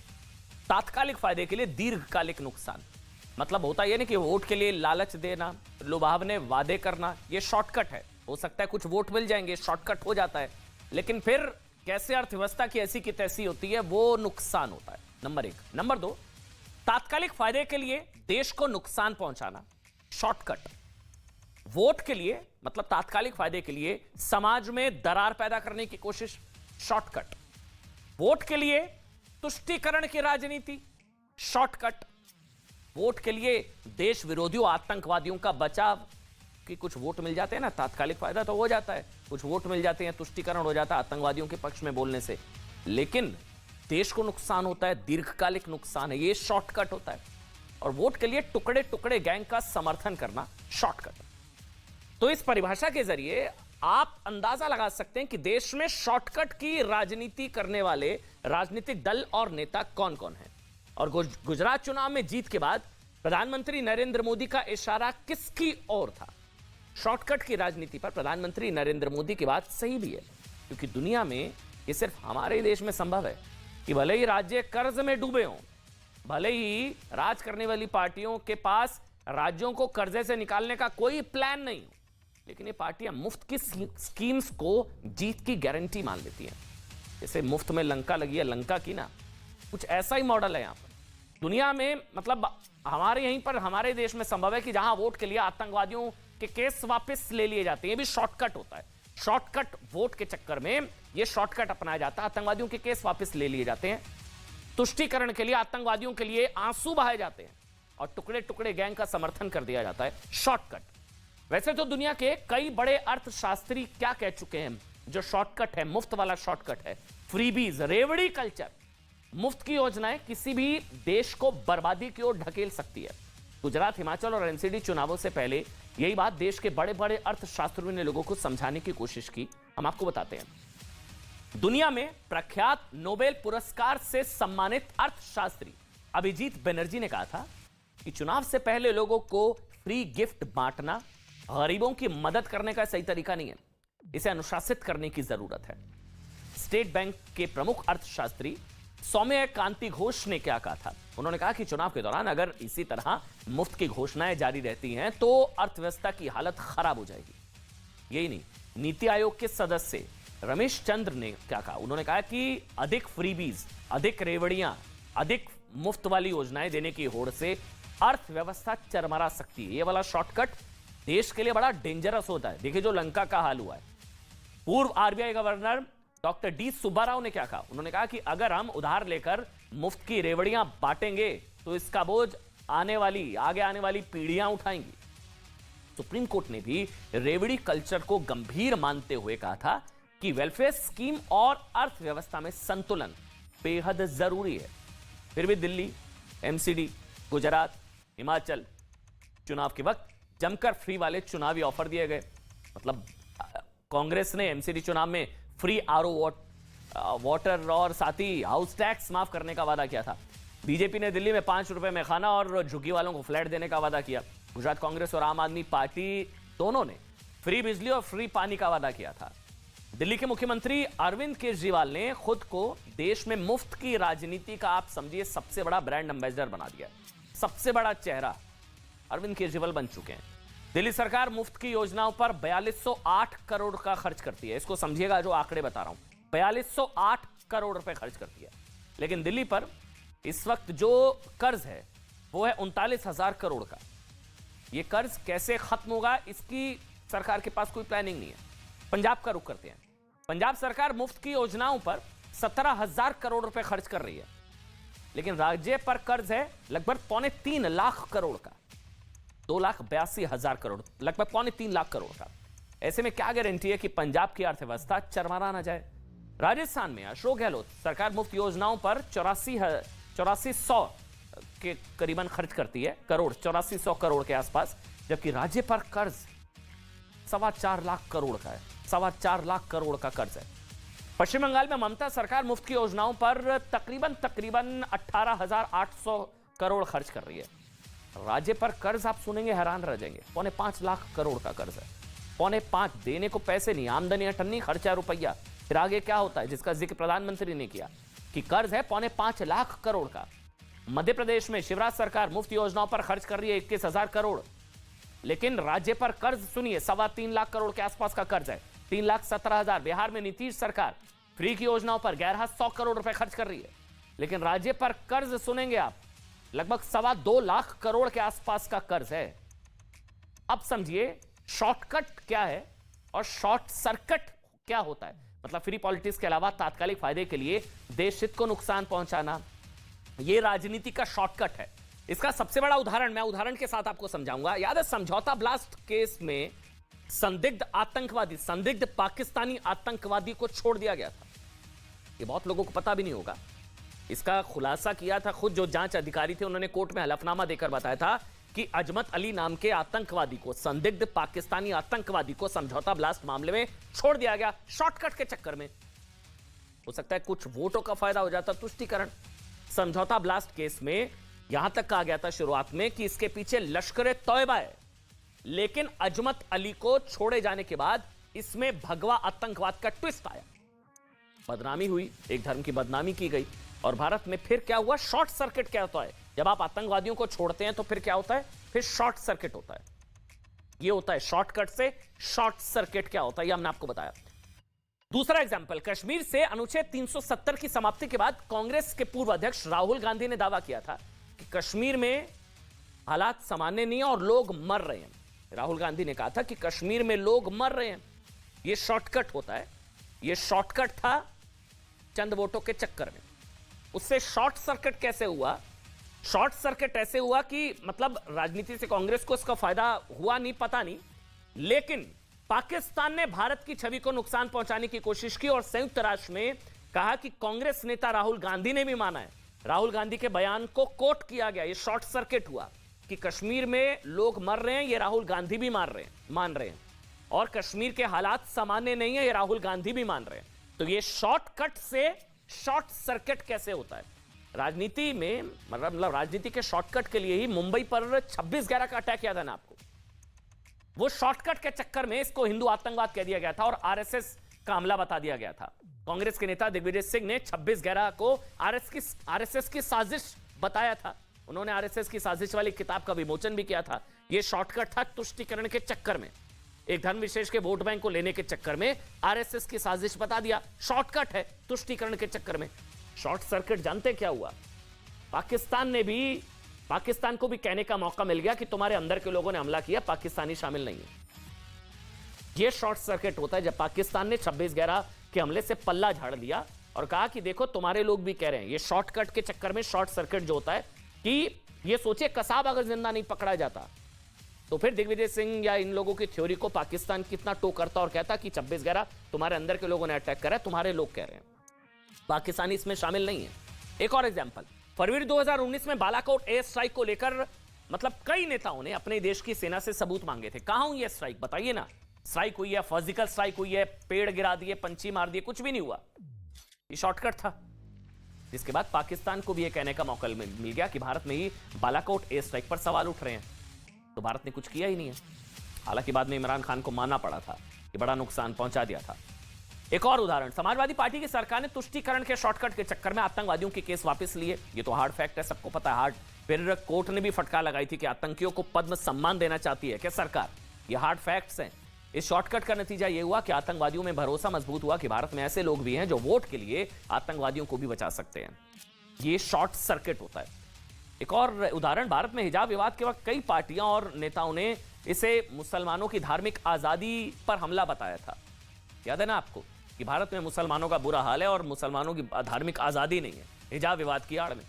तात्कालिक फायदे के लिए दीर्घकालिक नुकसान। मतलब होता यह नहीं कि वोट के लिए लालच देना, लुभावने वादे करना, यह शॉर्टकट है। हो सकता है कुछ वोट मिल जाएंगे, शॉर्टकट हो जाता है, लेकिन फिर कैसे अर्थव्यवस्था की ऐसी की तैसी होती है, वो नुकसान होता है। नंबर 1। नंबर 2, तात्कालिक फायदे के लिए देश को नुकसान पहुंचाना, शॉर्टकट। वोट के लिए मतलब तात्कालिक फायदे के लिए समाज में दरार पैदा करने की कोशिश, शॉर्टकट। वोट के लिए तुष्टीकरण की राजनीति, शॉर्टकट। वोट के लिए देश विरोधियों, आतंकवादियों का बचाव, कि कुछ वोट मिल जाते हैं ना, तात्कालिक फायदा तो हो जाता है, कुछ वोट मिल जाते हैं, तुष्टीकरण हो जाता है आतंकवादियों के पक्ष में बोलने से, लेकिन देश को नुकसान होता है, दीर्घकालिक नुकसान है, ये शॉर्टकट होता है। और वोट के लिए टुकड़े टुकड़े गैंग का समर्थन करना, शॉर्टकट। तो इस परिभाषा के जरिए आप अंदाजा लगा सकते हैं कि देश में शॉर्टकट की राजनीति करने वाले राजनीतिक दल और नेता कौन कौन हैं। और गुजरात चुनाव में जीत के बाद प्रधानमंत्री नरेंद्र मोदी का इशारा किसकी ओर था? शॉर्टकट की राजनीति पर प्रधानमंत्री नरेंद्र मोदी की बात सही भी है, क्योंकि दुनिया में यह सिर्फ हमारे देश में संभव है कि भले ही राज्य कर्ज में डूबे हों, भले ही राज करने वाली पार्टियों के पास राज्यों को कर्जे से निकालने का कोई प्लान नहीं हो, लेकिन ये पार्टियां मुफ्त की स्कीम्स को जीत की गारंटी मान लेती हैं। जैसे मुफ्त में लंका लगी है, लंका की ना, कुछ ऐसा ही मॉडल है यहाँ पर दुनिया में। मतलब हमारे यहीं पर, हमारे देश में संभव है कि जहां वोट के लिए आतंकवादियों के केस वापस ले लिए जाते हैं, ये भी शॉर्टकट होता है। शॉर्टकट वोट के चक्कर में ये शॉर्टकट अपनाया जाता है, आतंकवादियों के केस वापस ले लिए जाते हैं, तुष्टीकरण के लिए आतंकवादियों के लिए आंसू बहाए जाते हैं और टुकड़े टुकड़े गैंग का समर्थन कर दिया जाता है। शॉर्टकट। वैसे तो दुनिया के कई बड़े अर्थशास्त्री क्या कह चुके हैं, जो शॉर्टकट है, मुफ्त वाला शॉर्टकट है, फ्रीबीज, रेवड़ी कल्चर, मुफ्त की योजनाएं किसी भी देश को बर्बादी की ओर ढकेल सकती है। गुजरात, हिमाचल और एनसीडी चुनावों से पहले यही बात देश के बड़े बड़े अर्थशास्त्रियों ने लोगों को समझाने की कोशिश की। हम आपको बताते हैं। दुनिया में प्रख्यात नोबेल पुरस्कार से सम्मानित अर्थशास्त्री अभिजीत बनर्जी ने कहा था कि चुनाव से पहले लोगों को फ्री गिफ्ट बांटना गरीबों की मदद करने का सही तरीका नहीं है, इसे अनुशासित करने की जरूरत है। स्टेट बैंक के प्रमुख अर्थशास्त्री सौम्य कांति घोष ने क्या कहा था? उन्होंने कहा कि चुनाव के दौरान अगर इसी तरह मुफ्त की घोषणाएं जारी रहती हैं तो अर्थव्यवस्था की हालत खराब हो जाएगी। यही नहीं, नीति आयोग के सदस्य रमेश चंद्र ने क्या कहा? उन्होंने कहा कि अधिक फ्रीबीज, अधिक रेवड़ियां, अधिक मुफ्त वाली योजनाएं देने की होड़ से अर्थव्यवस्था चरमरा सकती है। ये वाला शॉर्टकट देश के लिए बड़ा डेंजरस होता है। देखिए जो लंका का हाल हुआ है। पूर्व RBI governor doctor D Subbarao ने क्या कहा? उन्होंने कहा कि अगर हम उधार लेकर मुफ्त की रेवड़ियां बांटेंगे तो इसका बोझ आगे आने वाली पीढ़ियां उठाएंगी। सुप्रीम कोर्ट ने भी रेवड़ी कल्चर को गंभीर मानते हुए कहा था कि वेलफेयर स्कीम और अर्थव्यवस्था में संतुलन बेहद जरूरी है। फिर भी दिल्ली, एमसीडी, गुजरात, हिमाचल चुनाव के वक्त जमकर फ्री वाले चुनावी ऑफर दिए गए। मतलब कांग्रेस ने एमसीडी चुनाव में फ्री आरओ वाटर और साथ ही हाउस टैक्स माफ करने का वादा किया था। बीजेपी ने दिल्ली में 5 रुपए में खाना और झुग्गी वालों को फ्लैट देने का वादा किया। गुजरात कांग्रेस और आम आदमी पार्टी दोनों ने फ्री बिजली और फ्री पानी का वादा किया था। दिल्ली के मुख्यमंत्री अरविंद केजरीवाल ने खुद को देश में मुफ्त की राजनीति का, आप समझिए, सबसे बड़ा ब्रांड एम्बेसडर बना दिया। सबसे बड़ा चेहरा अरविंद केजरीवाल बन चुके हैं। दिल्ली सरकार मुफ्त की योजनाओं पर 4208 करोड़ का खर्च करती है। इसको समझिएगा, जो आंकड़े बता रहा हूं, 4208 करोड़ रुपए खर्च करती है। लेकिन दिल्ली पर इस वक्त जो कर्ज है वो है 39,000 करोड़ का। ये कर्ज कैसे खत्म होगा, इसकी सरकार के पास कोई प्लानिंग नहीं है। पंजाब का रुख करते हैं। पंजाब सरकार मुफ्त की योजनाओं पर 17,000 करोड़ रुपए खर्च कर रही है, लेकिन राज्य पर कर्ज है लगभग 2.25 लाख करोड़ का, 2,82,000 करोड़, लगभग 2.25 लाख करोड़ का। ऐसे में क्या गारंटी है कि पंजाब की अर्थव्यवस्था चरमरा ना जाए? राजस्थान में अशोक गहलोत सरकार मुफ्त योजनाओं पर 8400 के करीबन खर्च करती है, करोड़, 8400 करोड़ के आसपास, जबकि राज्य पर कर्ज 4.25 लाख करोड़ का है। 4.25 लाख करोड़ का कर्ज है। पश्चिम बंगाल में ममता सरकार मुफ्त की योजनाओं पर तकरीबन 18,800 करोड़ खर्च कर रही है। राज्य पर कर्ज आप सुनेंगे हैरान रह जाएंगे, 5.25 लाख करोड़ का कर्ज है। 5.25 देने को पैसे नहीं, आमदनी अठन्नी, खर्चा रुपया। फिर आगे क्या होता है जिसका जिक्र प्रधानमंत्री ने किया कि कर्ज है 5.25 लाख करोड़ का। मध्य प्रदेश में शिवराज सरकार मुफ्त योजनाओं पर खर्च कर रही है 21,000 करोड़, लेकिन राज्य पर कर्ज सुनिए 3.25 लाख करोड़ के आसपास का कर्ज है, 3,17,000। बिहार में नीतीश सरकार फ्री की योजनाओं पर 1,100 करोड़ रुपए खर्च कर रही है, लेकिन राज्य पर कर्ज सुनेंगे आप लगभग 2.25 लाख करोड़ के आसपास का कर्ज है। अब समझिए शॉर्टकट क्या है और शॉर्ट सर्किट क्या होता है। मतलब फ्री पॉलिटिक्स के अलावा तात्कालिक फायदे के लिए देश हित को नुकसान पहुंचाना, यह राजनीति का शॉर्टकट है। इसका सबसे बड़ा उदाहरण मैं उदाहरण के साथ आपको समझाऊंगा। याद है समझौता ब्लास्ट केस में संदिग्ध पाकिस्तानी आतंकवादी को छोड़ दिया गया था। ये बहुत लोगों को पता भी नहीं होगा। इसका खुलासा किया था खुद जो जांच अधिकारी थे, उन्होंने कोर्ट में हलफनामा देकर बताया था कि अजमत अली नाम के आतंकवादी को, संदिग्ध पाकिस्तानी आतंकवादी को समझौता ब्लास्ट मामले में छोड़ दिया गया शॉर्टकट के चक्कर में। हो सकता है कुछ वोटों का फायदा हो जाता, तुष्टीकरण। समझौता ब्लास्ट केस में यहां तक कहा गया था शुरुआत में कि इसके पीछे लश्कर तौयबा है, लेकिन अजमत अली को छोड़े जाने के बाद इसमें भगवा आतंकवाद का ट्विस्ट आया, बदनामी हुई, एक धर्म की बदनामी की गई। और भारत में फिर क्या हुआ? शॉर्ट सर्किट क्या होता है जब आप आतंकवादियों को छोड़ते हैं, तो फिर क्या होता है? फिर शॉर्ट सर्किट होता है। ये होता है शॉर्टकट से शॉर्ट सर्किट क्या होता है, ये हमने आपको बताया। दूसरा एग्जाम्पल, कश्मीर से अनुच्छेद 370 की समाप्ति के बाद कांग्रेस के पूर्व अध्यक्ष राहुल गांधी ने दावा किया था कि कश्मीर में हालात सामान्य नहीं है और लोग मर रहे हैं। राहुल गांधी ने कहा था कि कश्मीर में लोग मर रहे हैं। यह शॉर्टकट होता है, यह शॉर्टकट था चंद वोटों के चक्कर में। उससे शॉर्ट सर्किट कैसे हुआ? शॉर्ट सर्किट ऐसे हुआ कि मतलब राजनीति से कांग्रेस को इसका फायदा हुआ नहीं, पता नहीं, लेकिन पाकिस्तान ने भारत की छवि को नुकसान पहुंचाने की कोशिश की और संयुक्त राष्ट्र में कहा कि कांग्रेस नेता राहुल गांधी ने भी माना है, राहुल गांधी के बयान को कोट किया गया। यह शॉर्ट सर्किट हुआ कि कश्मीर में लोग मर रहे हैं, यह राहुल गांधी भी मान रहे हैं और कश्मीर के हालात सामान्य नहीं है, यह राहुल गांधी भी मान रहे हैं। तो यह शॉर्टकट से शॉर्ट सर्किट कैसे होता है? राजनीति में मतलब राजनीति के शॉर्टकट के लिए ही मुंबई पर 26/11 का अटैक याद है ना आपको? वो शॉर्टकट के चक्कर में इसको हिंदू आतंकवाद कह दिया गया था और आरएसएस का हमला बता दिया गया था। कांग्रेस के नेता दिग्विजय सिंह ने 26/11 को आरएसएस की साजिश बताया था। उन्होंने आरएसएस की साजिश वाली किताब का विमोचन भी किया था। यह शॉर्टकट था तुष्टीकरण के चक्कर में, एक धर्म विशेष के वोट बैंक को लेने के चक्कर में आरएसएस की साजिश बता दिया। शॉर्टकट है तुष्टीकरण के चक्कर में। शॉर्ट सर्किट जानते क्या हुआ? पाकिस्तान को भी कहने का मौका मिल गया कि तुम्हारे अंदर के लोगों ने हमला किया, पाकिस्तानी शामिल नहीं है। यह शॉर्ट सर्किट होता है जब पाकिस्तान ने 26/11 के हमले से पल्ला झाड़ लिया और कहा कि देखो तुम्हारे लोग भी कह रहे हैं। यह शॉर्टकट के चक्कर में शॉर्ट सर्किट जो होता है कि ये सोचिए कसाब अगर जिंदा नहीं पकड़ा जाता तो फिर दिग्विजय सिंह या इन लोगों की थ्योरी को पाकिस्तान कितना टो करता और कहता कि 26/11 तुम्हारे अंदर के लोगों ने अटैक करा है, तुम्हारे लोग कह रहे हैं, पाकिस्तानी इसमें शामिल नहीं है। एक और एग्जांपल, फरवरी 2019 में बालाकोट एयर स्ट्राइक को लेकर मतलब कई नेताओं ने अपने देश की सेना से सबूत मांगे थे। कहां हुई है स्ट्राइक? बताइए ना। स्ट्राइक हुई है, फिजिकल स्ट्राइक हुई है, पेड़ गिरा दिए, पंछी मार दिए, कुछ भी नहीं हुआ। ये शॉर्टकट था, जिसके बाद पाकिस्तान को भी यह कहने का मौका मिल गया कि भारत में ही बालाकोट एयर स्ट्राइक पर सवाल उठ रहे हैं, तो भारत ने कुछ किया ही नहीं है। हालांकि बाद में इमरान खान को मानना पड़ा था कि बड़ा नुकसान पहुंचा दिया था। एक और उदाहरण, समाजवादी पार्टी की सरकार ने तुष्टीकरण के शॉर्टकट के चक्कर में आतंकवादियों के केस वापस लिए। ये तो हार्ड फैक्ट है, सबको पता है हार्ड। फिर कोर्ट ने भी फटकार लगाई थी कि आतंकियों को पद्म सम्मान देना चाहती है क्या सरकार? ये हार्ड फैक्ट्स हैं। इस शॉर्टकट का नतीजा यह हुआ कि आतंकवादियों में भरोसा मजबूत हुआ कि भारत में ऐसे लोग भी हैं जो वोट के लिए आतंकवादियों को भी बचा सकते हैं। ये शॉर्ट सर्किट होता है। एक और उदाहरण, भारत में हिजाब विवाद के वक्त कई पार्टियां और नेताओं ने इसे मुसलमानों की धार्मिक आजादी पर हमला बताया था। याद है ना आपको कि भारत में मुसलमानों का बुरा हाल है और मुसलमानों की धार्मिक आजादी नहीं है। हिजाब विवाद की आड़ में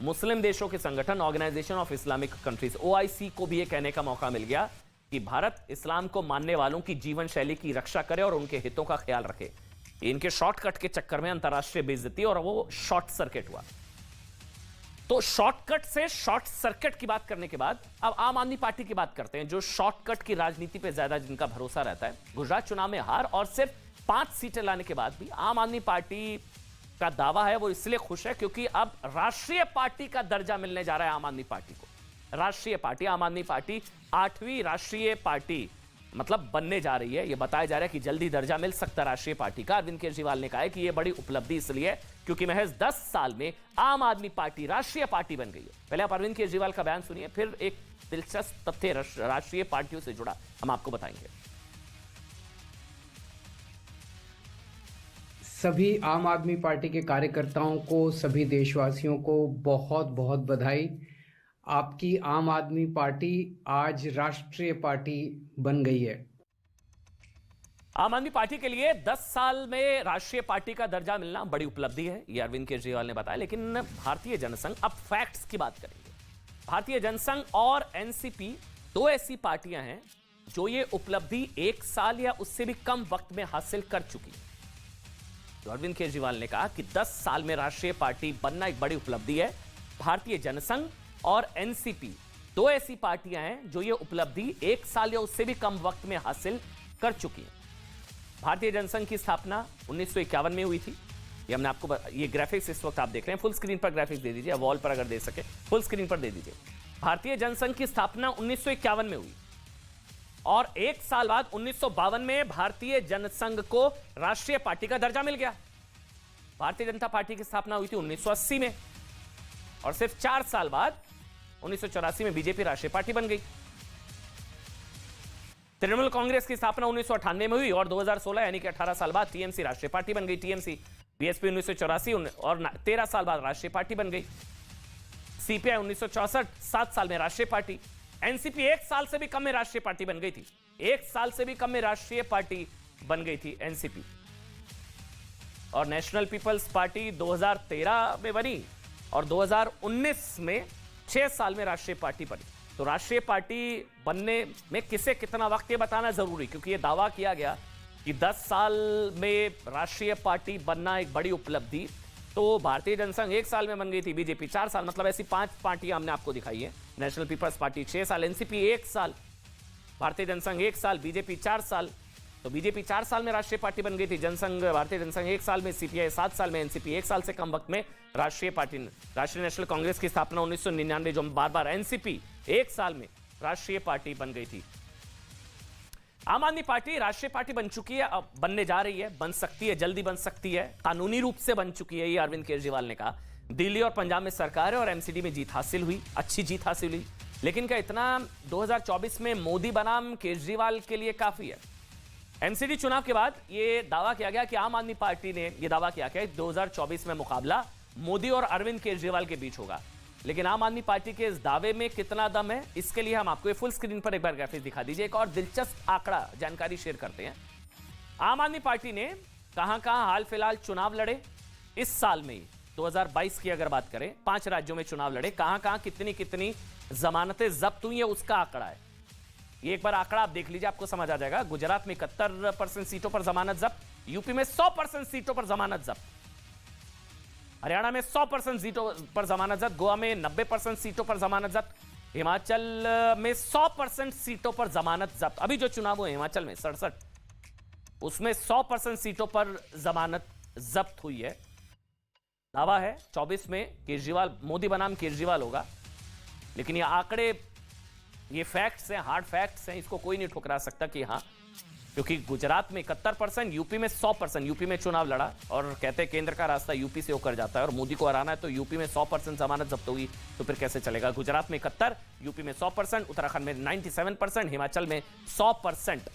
मुस्लिम देशों के संगठन organisation of Islamic countries OIC को भी यह कहने का मौका मिल गया कि भारत इस्लाम को मानने वालों की जीवन शैली की रक्षा करे और उनके हितों का ख्याल रखे। इनके शॉर्टकट के चक्कर में अंतरराष्ट्रीय बेइज्जती और वो शॉर्ट सर्किट हुआ। तो शॉर्टकट से शॉर्ट सर्किट की बात करने के बाद अब आम आदमी पार्टी की बात करते हैं, जो शॉर्टकट की राजनीति पे ज्यादा जिनका भरोसा रहता है। गुजरात चुनाव में हार और सिर्फ 5 सीटें लाने के बाद भी आम आदमी पार्टी का दावा है वो इसलिए खुश है क्योंकि अब राष्ट्रीय पार्टी का दर्जा मिलने जा रहा है आम आदमी पार्टी को। राष्ट्रीय पार्टी, आम आदमी पार्टी 8वीं राष्ट्रीय पार्टी मतलब बनने जा रही है। यह बताया जा रहा है कि जल्दी दर्जा मिल सकता है राष्ट्रीय पार्टी का। अरविंद केजरीवाल ने कहा है कि यह बड़ी उपलब्धि इसलिए है क्योंकि महज 10 साल में आम आदमी पार्टी राष्ट्रीय पार्टी बन गई है। पहले आप अरविंद केजरीवाल का बयान सुनिए, फिर एक दिलचस्प तथ्य राष्ट्रीय पार्टियों से जुड़ा हम आपको बताएंगे। सभी आम आदमी पार्टी के कार्यकर्ताओं को, सभी देशवासियों को बहुत बहुत बधाई। आपकी आम आदमी पार्टी आज राष्ट्रीय पार्टी बन गई है। आम आदमी पार्टी के लिए 10 साल में राष्ट्रीय पार्टी का दर्जा मिलना बड़ी उपलब्धि है, यह अरविंद केजरीवाल ने बताया। लेकिन भारतीय जनसंघ, अब फैक्ट्स की बात करेंगे। भारतीय जनसंघ और NCP 2 ऐसी पार्टियां हैं जो ये उपलब्धि 1 साल या उससे भी कम वक्त में हासिल कर चुकी है। तो अरविंद केजरीवाल ने कहा कि 10 साल में राष्ट्रीय पार्टी बनना एक बड़ी उपलब्धि है। भारतीय जनसंघ और NCP 2 ऐसी पार्टियां हैं जो ये उपलब्धि 1 साल या उससे भी कम वक्त में हासिल कर चुकी हैं। भारतीय जनसंघ की स्थापना 1951 में हुई थी। ये हमने आपको ये ग्राफिक्स इस वक्त आप देख रहे हैं, फुल स्क्रीन पर ग्राफिक्स दे दीजिए, वॉल पर अगर दे सके फुल स्क्रीन पर दे दीजिए। भारतीय जनसंघ की स्थापना 1951 में हुई और 1 साल बाद 1952 में भारतीय जनसंघ को राष्ट्रीय पार्टी का दर्जा मिल गया। भारतीय जनता पार्टी की स्थापना हुई थी 1980 में और सिर्फ 4 साल बाद 1984 में बीजेपी राष्ट्रीय पार्टी बन गई। तृणमूल कांग्रेस की स्थापना 1998 में हुई और 2016 यानी कि 18 साल बाद टीएमसी राष्ट्रीय पार्टी बन गई। टीएमसी बीएसपी 1984 और 13 साल बाद राष्ट्रीय पार्टी बन गई। सीपीआई 1964 7 साल में राष्ट्रीय पार्टी। एनसीपी 1 साल से भी कम में राष्ट्रीय पार्टी बन गई थी। 1 साल से भी कम में राष्ट्रीय पार्टी बन गई थी एनसीपी। और नेशनल पीपल्स पार्टी 2013 में बनी और 2019 में 6 साल में राष्ट्रीय पार्टी बनी। तो राष्ट्रीय पार्टी बनने में किसे कितना वक्त ये बताना जरूरी, क्योंकि ये दावा किया गया कि 10 साल में राष्ट्रीय पार्टी बनना एक बड़ी उपलब्धि। तो भारतीय जनसंघ 1 साल में बन गई थी, बीजेपी 4 साल, मतलब ऐसी 5 पार्टियां हमने आपको दिखाई है। नेशनल पीपल्स पार्टी 6 साल, एनसीपी 1 साल, भारतीय जनसंघ 1 साल, बीजेपी 4 साल। तो बीजेपी 4 साल में राष्ट्रीय पार्टी बन गई थी, जनसंघ भारतीय जनसंघ 1 साल में, सीपीआई 7 साल में, एनसीपी 1 साल से कम वक्त में राष्ट्रीय पार्टी। राष्ट्रीय नेशनल कांग्रेस की स्थापना 1999 जो बार बार, एनसीपी 1 साल में राष्ट्रीय पार्टी बन गई थी। आम आदमी पार्टी राष्ट्रीय पार्टी बन चुकी है, अब बनने जा रही है, बन सकती है, जल्दी बन सकती है, कानूनी रूप से बन चुकी है, ये अरविंद केजरीवाल ने कहा। दिल्ली और पंजाब में सरकार है और एमसीडी में जीत हासिल हुई, अच्छी जीत हासिल हुई। लेकिन क्या इतना 2024 में मोदी बनाम केजरीवाल के लिए काफी है? एमसीडी चुनाव के बाद ये दावा किया गया कि आम आदमी पार्टी ने यह दावा किया कि 2024 में मुकाबला मोदी और अरविंद केजरीवाल के बीच होगा। लेकिन आम आदमी पार्टी के इस दावे में कितना दम है, इसके लिए हम आपको फुल स्क्रीन पर एक बार ग्राफिक्स दिखा दीजिए। एक और दिलचस्प आंकड़ा जानकारी शेयर करते हैं। आम आदमी पार्टी ने कहां-कहां हाल फिलहाल चुनाव लड़े इस साल में, 2022 की अगर बात करें, 5 राज्यों में चुनाव लड़े, कहां-कहां कितनी जमानतें जब्त हुई है, उसका आंकड़ा है ये। एक बार आंकड़ा आप देख लीजिए, आपको समझ आ जाएगा। गुजरात में 71% सीटों पर जमानत जब्त, यूपी में 100% सीटों पर जमानत जब्त, हरियाणा में 100% सीटों पर जमानत जब्त, गोवा में 90% सीटों पर जमानत जब्त, हिमाचल में 100% सीटों पर जमानत जब्त। अभी जो चुनाव हुए हिमाचल में 67, उसमें 100% सीटों पर जमानत जब्त हुई है। दावा है 24 में केजरीवाल, मोदी बनाम केजरीवाल होगा। लेकिन ये आंकड़े, ये फैक्ट्स हैं, हार्ड फैक्ट्स हैं, इसको कोई नहीं ठुकरा सकता कि हाँ, क्योंकि गुजरात में 71%, यूपी में 100%, यूपी में चुनाव लड़ा और कहते हैं केंद्र का रास्ता यूपी से होकर जाता है और मोदी को हराना है तो यूपी में 100% जमानत जब्त होगी, तो फिर कैसे चलेगा? गुजरात में 71, यूपी में 100%, उत्तराखंड में 97%, हिमाचल में 100%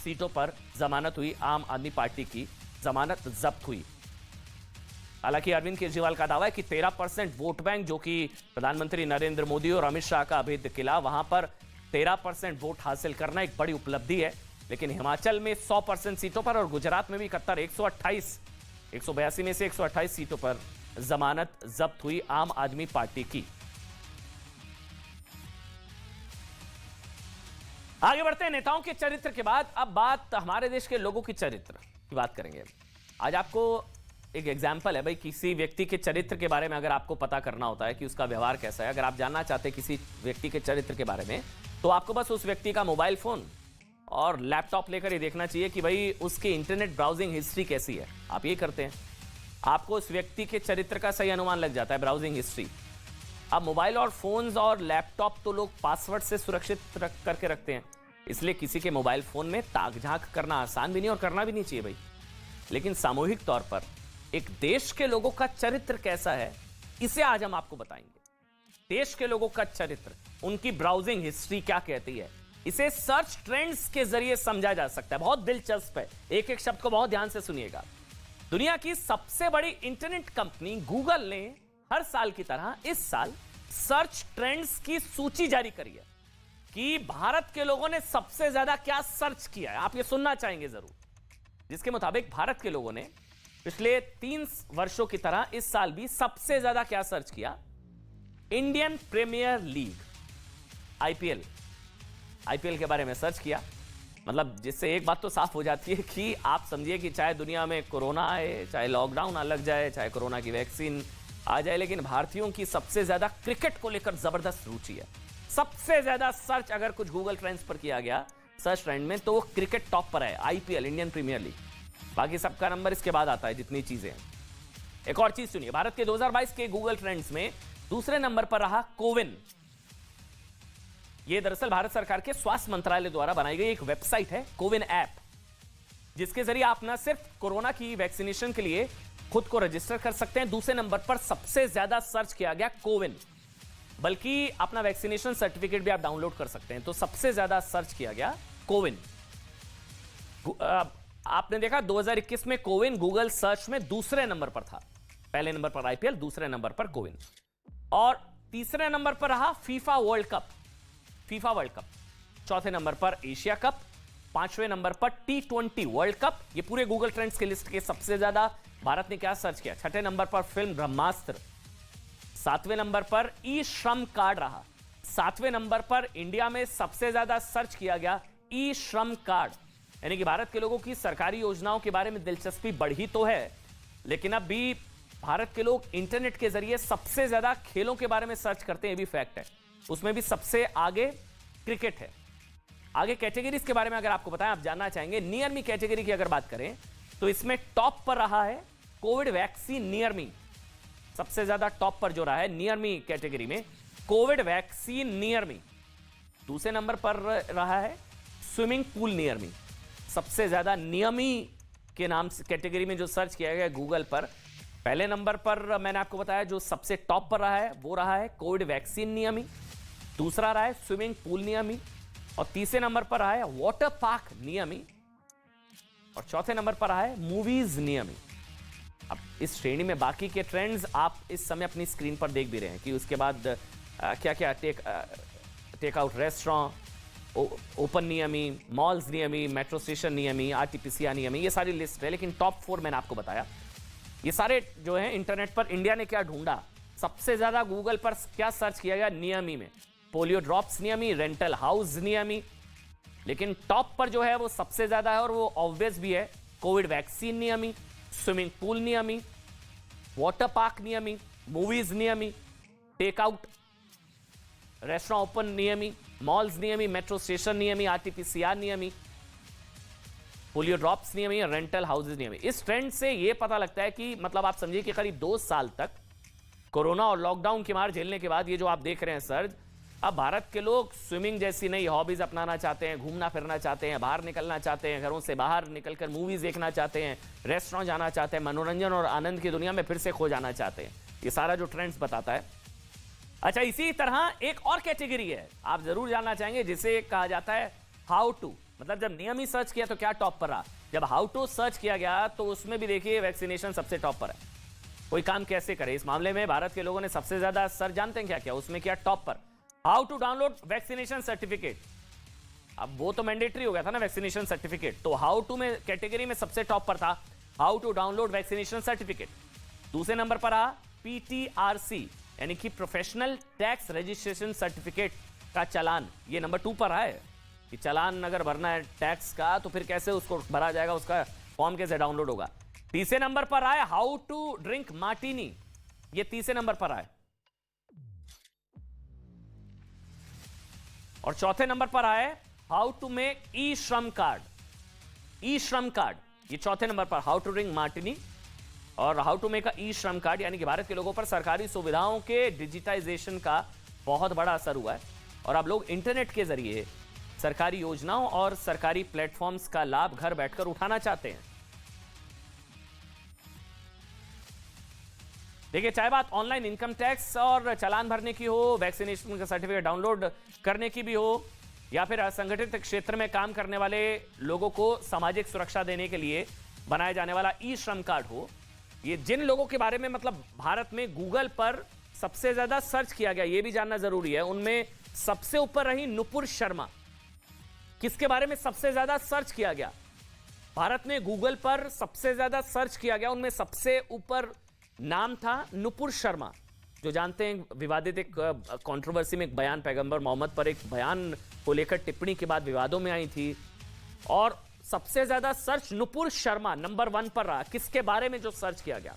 सीटों पर जमानत हुई, आम आदमी पार्टी की जमानत जब्त हुई। हालांकि अरविंद केजरीवाल का दावा है कि 13% वोट बैंक, जो कि प्रधानमंत्री नरेंद्र मोदी और अमित शाह का अभेद्य किला, वहां पर 13% वोट हासिल करना एक बड़ी उपलब्धि है। लेकिन हिमाचल में 100% सीटों पर और गुजरात में भी 182 में से 128 सीटों पर जमानत जब्त हुई आम आदमी पार्टी की। आगे बढ़ते हैं नेताओं के चरित्र के बाद, अब बात हमारे देश के लोगों की चरित्र की बात करेंगे। आज आपको एक एग्जाम्पल है भाई, किसी व्यक्ति के चरित्र के बारे में अगर आपको पता करना होता है कि उसका व्यवहार कैसा है, अगर आप जानना चाहते हैं किसी व्यक्ति के चरित्र के बारे में, तो आपको बस उस व्यक्ति का मोबाइल फोन और लैपटॉप लेकर ही देखना चाहिए कि भाई उसकी इंटरनेट ब्राउजिंग हिस्ट्री कैसी है। आप ये करते हैं, आपको उस व्यक्ति के चरित्र का सही अनुमान लग जाता है, ब्राउजिंग हिस्ट्री। अब मोबाइल और फोन्स और लैपटॉप तो लोग पासवर्ड से सुरक्षित करके रखते हैं, इसलिए किसी के मोबाइल फोन में ताक झांक करना आसान भी नहीं और करना भी नहीं चाहिए भाई। लेकिन सामूहिक तौर पर एक देश के लोगों का चरित्र कैसा है, इसे आज हम आपको बताएंगे। देश के लोगों का चरित्र, उनकी ब्राउजिंग हिस्ट्री क्या कहती है, इसे सर्च ट्रेंड्स के जरिए समझा जा सकता है। बहुत दिलचस्प है, एक एक शब्द को बहुत ध्यान से सुनिएगा। दुनिया की सबसे बड़ी इंटरनेट कंपनी गूगल ने हर साल की तरह इस साल सर्च ट्रेंड्स की सूची जारी करी है कि भारत के लोगों ने सबसे ज्यादा क्या सर्च किया है। आप ये सुनना चाहेंगे जरूर, जिसके मुताबिक भारत के लोगों ने पिछले 3 वर्षों की तरह इस साल भी सबसे ज्यादा क्या सर्च किया? इंडियन प्रीमियर लीग, आईपीएल के बारे में सर्च किया। मतलब जिससे एक बात तो साफ हो जाती है कि आप समझिए कि चाहे दुनिया में कोरोना आए, चाहे लॉकडाउन लग जाए, चाहे कोरोना की वैक्सीन आ जाए, लेकिन भारतीयों की सबसे ज्यादा क्रिकेट को लेकर जबरदस्त रुचि है। सबसे ज्यादा सर्च अगर कुछ गूगल ट्रेंड्स पर किया गया सर्च ट्रेंड में, तो वो क्रिकेट टॉप पर है, आईपीएल, इंडियन प्रीमियर लीग। बाकी सबका नंबर इसके बाद आता है, जितनी चीजें हैं। एक और चीज सुनिए, भारत के 2022 के गूगल ट्रेंड्स में दूसरे नंबर पर रहा कोविन। यह दरअसल भारत सरकार के स्वास्थ्य मंत्रालय द्वारा बनाई गई एक वेबसाइट है, कोविन ऐप, जिसके जरिए आप न सिर्फ कोरोना की वैक्सीनेशन के लिए खुद को रजिस्टर कर सकते हैं, दूसरे नंबर पर सबसे ज्यादा सर्च किया गया कोविन, बल्कि अपना वैक्सीनेशन सर्टिफिकेट भी आप डाउनलोड कर सकते हैं। तो सबसे ज्यादा सर्च किया गया कोविन। आपने देखा 2021 में कोविन गूगल सर्च में दूसरे नंबर पर था। पहले नंबर पर आईपीएल, दूसरे नंबर पर कोविन, और तीसरे नंबर पर रहा फीफा वर्ल्ड कप, चौथे नंबर पर एशिया कप, पांचवें नंबर पर T20 वर्ल्ड कप। ये पूरे गूगल ट्रेंड्स की लिस्ट के सबसे ज्यादा भारत ने क्या सर्च किया। छठे नंबर पर फिल्म ब्रह्मास्त्र, सातवें नंबर पर ई श्रम कार्ड रहा। सातवें नंबर पर इंडिया में सबसे ज्यादा सर्च किया गया ई श्रम कार्ड, यानी कि भारत के लोगों की सरकारी योजनाओं के बारे में दिलचस्पी बढ़ी तो है, लेकिन अब भी भारत के लोग इंटरनेट के जरिए सबसे ज्यादा खेलों के बारे में सर्च करते हैं, ये भी फैक्ट है। उसमें भी सबसे आगे क्रिकेट है। आगे कैटेगरीज के बारे में अगर आपको बताएं, आप जानना चाहेंगे, नियर मी कैटेगरी की अगर बात करें तो इसमें टॉप पर रहा है कोविड वैक्सीन नियर मी। सबसे ज्यादा टॉप पर जो रहा है नियर मी कैटेगरी में कोविड वैक्सीन नियर मी। दूसरे नंबर पर रहा है स्विमिंग पूल नियर मी। सबसे ज्यादा नियमी के नाम से कैटेगरी में जो सर्च किया गया गूगल पर, पहले नंबर पर मैंने आपको बताया जो सबसे टॉप पर रहा है वो रहा है कोविड वैक्सीन नियमी, दूसरा रहा है स्विमिंग पूल नियमी, और तीसरे नंबर पर रहा है वाटर पार्क नियमी, और चौथे नंबर पर रहा है मूवीज नियमी। अब इस श्रेणी में बाकी के ट्रेंड्स आप इस समय अपनी स्क्रीन पर देख भी रहे हैं कि उसके बाद क्या क्या टेक आउट रेस्टोरेंट, ओपन नियमी, मॉल्स नियमी, मेट्रो स्टेशन नियमी, आरटीपीसीआर नियमी, ये सारी लिस्ट है। लेकिन टॉप 4 मैंने आपको बताया। ये सारे जो है इंटरनेट पर इंडिया ने क्या ढूंढा, सबसे ज्यादा गूगल पर क्या सर्च किया गया नियमी में, पोलियो ड्रॉप्स नियमी, रेंटल हाउस नियमी, लेकिन टॉप पर जो है वो सबसे ज्यादा है और वो ऑब्वियस भी है, कोविड वैक्सीन नियमी, स्विमिंग पूल नियमी, वाटर पार्क नियमी, मूवीज नियमी, टेक आउट रेस्टोरेंट ओपन नियमी, मॉल्स नियमी, मेट्रो स्टेशन नियमी, आरटीपीसीआर नियमी, पोलियो ड्रॉप्स नियमी, रेंटल हाउसेज नियमी। इस ट्रेंड से यह पता लगता है कि मतलब आप समझिए कि करीब 2 साल तक कोरोना और लॉकडाउन की मार झेलने के बाद ये जो आप देख रहे हैं सर्ज, अब भारत के लोग स्विमिंग जैसी नई हॉबीज अपनाना चाहते हैं, घूमना फिरना चाहते हैं, बाहर निकलना चाहते हैं, घरों से बाहर निकलकर मूवीज देखना चाहते हैं, रेस्टोरेंट जाना चाहते हैं, मनोरंजन और आनंद की दुनिया में फिर से खो जाना चाहते हैं। ये सारा जो ट्रेंड्स बताता है। अच्छा, इसी तरह एक और कैटेगरी है आप जरूर जानना चाहेंगे जिसे कहा जाता है हाउ टू। मतलब जब नियम ही सर्च किया तो क्या टॉप पर रहा, जब हाउ टू सर्च किया गया तो उसमें भी देखिए वैक्सीनेशन सबसे टॉप पर है। कोई काम कैसे करे, इस मामले में भारत के लोगों ने सबसे ज्यादा सर्च जानते हैं क्या क्या, उसमें क्या टॉप पर how to download vaccination certificate. अब वो तो मैंडेटरी हो गया था ना वैक्सीनेशन सर्टिफिकेट, तो हाउ टू में कैटेगरी में सबसे टॉप पर था how to download vaccination certificate. दूसरे नंबर पर रहा PTRC यानी कि प्रोफेशनल टैक्स रजिस्ट्रेशन सर्टिफिकेट का चालान, ये नंबर 2 पर है कि चालान अगर भरना है टैक्स का तो फिर कैसे उसको भरा जाएगा, उसका फॉर्म कैसे डाउनलोड होगा। तीसरे नंबर पर आए हाउ टू ड्रिंक मार्टिनी, ये तीसरे नंबर पर आए, और चौथे नंबर पर आए हाउ टू मेक ई श्रम कार्ड। ई श्रम कार्ड ये चौथे नंबर पर, हाउ टू ड्रिंक मार्टिनी और हाउ टू मेक अ ई श्रम कार्ड, यानी कि भारत के लोगों पर सरकारी सुविधाओं के डिजिटाइजेशन का बहुत बड़ा असर हुआ है और अब लोग इंटरनेट के जरिए सरकारी योजनाओं और सरकारी प्लेटफॉर्म्स का लाभ घर बैठकर उठाना चाहते हैं। देखिए, चाहे बात ऑनलाइन इनकम टैक्स और चालान भरने की हो, वैक्सीनेशन का सर्टिफिकेट डाउनलोड करने की भी हो, या फिर असंगठित क्षेत्र में काम करने वाले लोगों को सामाजिक सुरक्षा देने के लिए बनाया जाने वाला ई श्रम कार्ड हो, ये जिन लोगों के बारे में मतलब भारत में गूगल पर सबसे ज्यादा सर्च किया गया, ये भी जानना जरूरी है। उनमें सबसे ऊपर रही नुपुर शर्मा। किसके बारे में सबसे ज्यादा सर्च किया गया भारत में गूगल पर सबसे ज्यादा सर्च किया गया, उनमें सबसे ऊपर नाम था नुपुर शर्मा, जो जानते हैं विवादित एक कंट्रोवर्सी में एक बयान, पैगंबर मोहम्मद पर एक बयान को लेकर टिप्पणी के बाद विवादों में आई थी, और सबसे ज्यादा सर्च नुपुर शर्मा नंबर 1 पर रहा। किसके बारे में जो सर्च किया गया।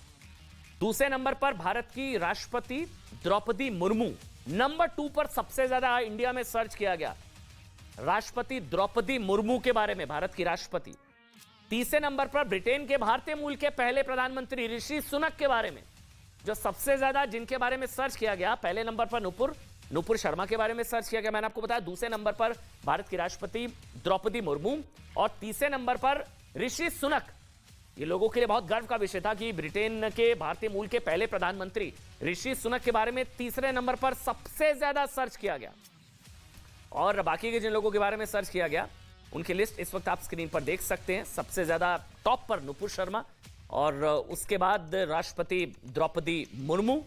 दूसरे नंबर पर भारत की राष्ट्रपति द्रौपदी मुर्मू, नंबर 2 पर सबसे ज्यादा इंडिया में सर्च किया गया राष्ट्रपति द्रौपदी मुर्मू के बारे में, भारत की राष्ट्रपति। तीसरे नंबर पर ब्रिटेन के भारतीय मूल के पहले प्रधानमंत्री ऋषि सुनक के बारे में, जो सबसे ज्यादा जिनके बारे में सर्च किया गया। पहले नंबर पर नुपुर शर्मा के बारे में सर्च किया गया, मैंने आपको बताया। दूसरे नंबर पर भारत की राष्ट्रपति द्रौपदी मुर्मू और तीसरे नंबर पर ऋषि सुनक। ये लोगों के लिए बहुत गर्व का विषय था कि ब्रिटेन के भारतीय मूल के पहले प्रधानमंत्री ऋषि सुनक के बारे में तीसरे नंबर पर सबसे ज्यादा सर्च किया गया। और बाकी के जिन लोगों के बारे में सर्च किया गया, उनकी लिस्ट इस वक्त आप स्क्रीन पर देख सकते हैं। सबसे ज्यादा टॉप पर नुपुर शर्मा और उसके बाद राष्ट्रपति द्रौपदी मुर्मू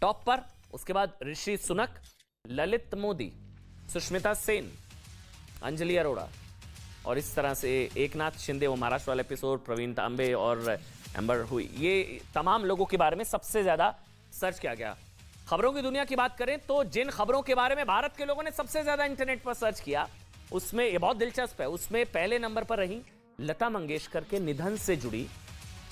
टॉप पर, उसके बाद ऋषि सुनक, ललित मोदी, सुष्मिता सेन, अंजलि अरोड़ा और इस तरह से एकनाथ शिंदे, वो महाराष्ट्र वाला एपिसोड, प्रवीण तांबे और एम्बर हुई, ये तमाम लोगों के बारे में सबसे ज्यादा सर्च किया गया। खबरों की दुनिया की बात करें तो जिन खबरों के बारे में भारत के लोगों ने सबसे ज्यादा इंटरनेट पर सर्च किया, उसमें ये बहुत दिलचस्प है, उसमें पहले नंबर पर रही लता मंगेशकर के निधन से जुड़ी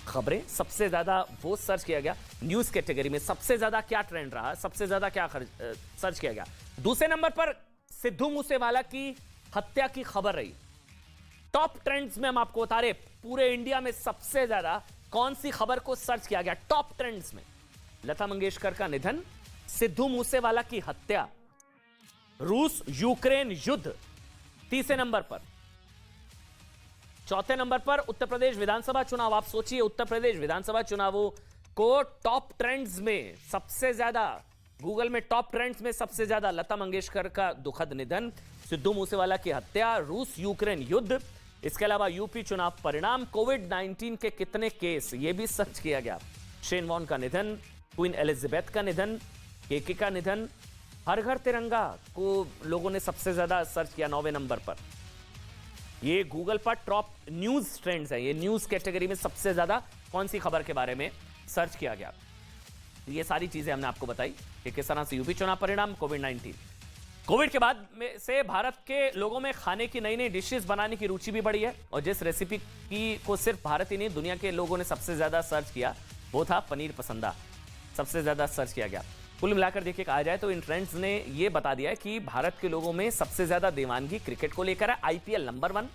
खबरें। सबसे ज्यादा वो सर्च किया गया। न्यूज कैटेगरी में सबसे ज्यादा क्या ट्रेंड रहा, सबसे ज्यादा क्या सर्च किया गया। दूसरे नंबर पर सिद्धू मूसेवाला की हत्या की खबर रही। टॉप ट्रेंड्स में हम आपको बता रहे पूरे इंडिया में सबसे ज्यादा कौन सी खबर को सर्च किया गया। टॉप ट्रेंड्स में लता मंगेशकर का निधन, सिद्धू मूसेवाला की हत्या, रूस यूक्रेन युद्ध तीसरे नंबर पर। चौथे नंबर पर उत्तर प्रदेश विधानसभा चुनाव। आप सोचिए, उत्तर प्रदेश विधानसभा चुनावों को टॉप ट्रेंड्स में सबसे ज्यादा, गूगल में टॉप ट्रेंड्स में सबसे ज्यादा लता मंगेशकर का दुखद निधन, सिद्धू मूसेवाला की हत्या, रूस यूक्रेन युद्ध, इसके अलावा यूपी चुनाव परिणाम, कोविड-19 के कितने केस, यह भी सर्च किया गया। शेन वॉन का निधन, क्वीन एलिजाबेथ का निधन, केके का निधन, हर घर तिरंगा को लोगों ने सबसे ज्यादा सर्च किया 9वें नंबर पर। ये गूगल पर टॉप न्यूज ट्रेंड्स है। ये न्यूज कैटेगरी में सबसे ज्यादा कौन सी खबर के बारे में सर्च किया गया। ये सारी चीजें हमने आपको बताई कि किस तरह से यूपी चुनाव परिणाम, कोविड-19, कोविड के बाद में से भारत के लोगों में खाने की नई नई डिशेस बनाने की रुचि भी बढ़ी है। और जिस रेसिपी की को सिर्फ भारत ही नहीं दुनिया के लोगों ने सबसे ज्यादा सर्च किया वो था पनीर पसंदा। सबसे ज्यादा सर्च किया गया। कुल मिलाकर देखिए कहा जाए तो इन ट्रेंड्स ने यह बता दिया है कि भारत के लोगों में सबसे ज्यादा दीवानगी क्रिकेट को लेकर है। आईपीएल नंबर 1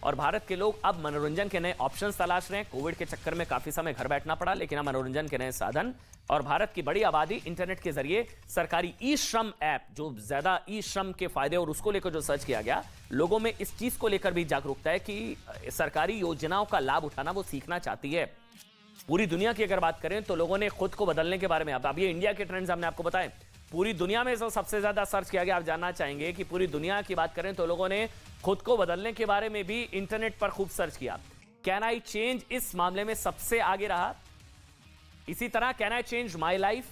और भारत के लोग अब मनोरंजन के नए ऑप्शंस तलाश रहे हैं। कोविड के चक्कर में काफी समय घर बैठना पड़ा, लेकिन अब मनोरंजन के नए साधन और भारत की बड़ी आबादी इंटरनेट के जरिए सरकारी ई श्रम ऐप, जो ज्यादा ई श्रम के फायदे और उसको लेकर जो सर्च किया गया, लोगों में इस चीज को लेकर भी जागरूकता है कि सरकारी योजनाओं का लाभ उठाना वो सीखना चाहती है। पूरी दुनिया की अगर बात करें तो लोगों ने खुद को बदलने के बारे में, अब ये इंडिया के ट्रेंड्स हमने आपको बताए, पूरी दुनिया में सबसे ज्यादा सर्च किया गया। आप जानना चाहेंगे कि पूरी दुनिया की बात करें तो लोगों ने खुद को बदलने के बारे में भी इंटरनेट पर खूब सर्च किया। कैन आई चेंज इस मामले में सबसे आगे रहा। इसी तरह can I change my life,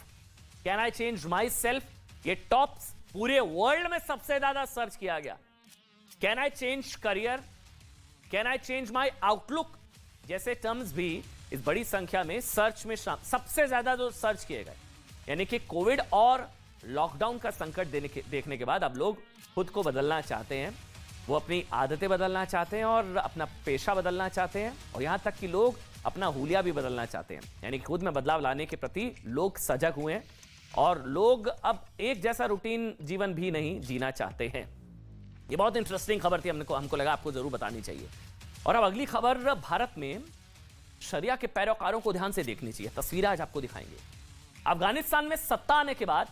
can I change my self, ये टॉप्स पूरे वर्ल्ड में सबसे ज्यादा सर्च किया गया। Can I change career, can I change my outlook जैसे टर्म्स भी इस बड़ी संख्या में सर्च में सबसे ज्यादा जो सर्च किए गए। यानी कि कोविड और लॉकडाउन का संकट देखने के बाद अब लोग खुद को बदलना चाहते हैं, वो अपनी आदतें बदलना चाहते हैं और अपना पेशा बदलना चाहते हैं और यहां तक कि लोग अपना हुलिया भी बदलना चाहते हैं। यानी खुद में बदलाव लाने के प्रति लोग सजग हुए हैं और लोग अब एक जैसा रूटीन जीवन भी नहीं जीना चाहते हैं। ये बहुत इंटरेस्टिंग खबर थी, हमको लगा आपको जरूर बतानी चाहिए। और अब अगली खबर, भारत में शरिया के पैरोकारों को ध्यान से देखनी चाहिए। तस्वीरें आज आपको दिखाएंगे। अफगानिस्तान में सत्ता आने के बाद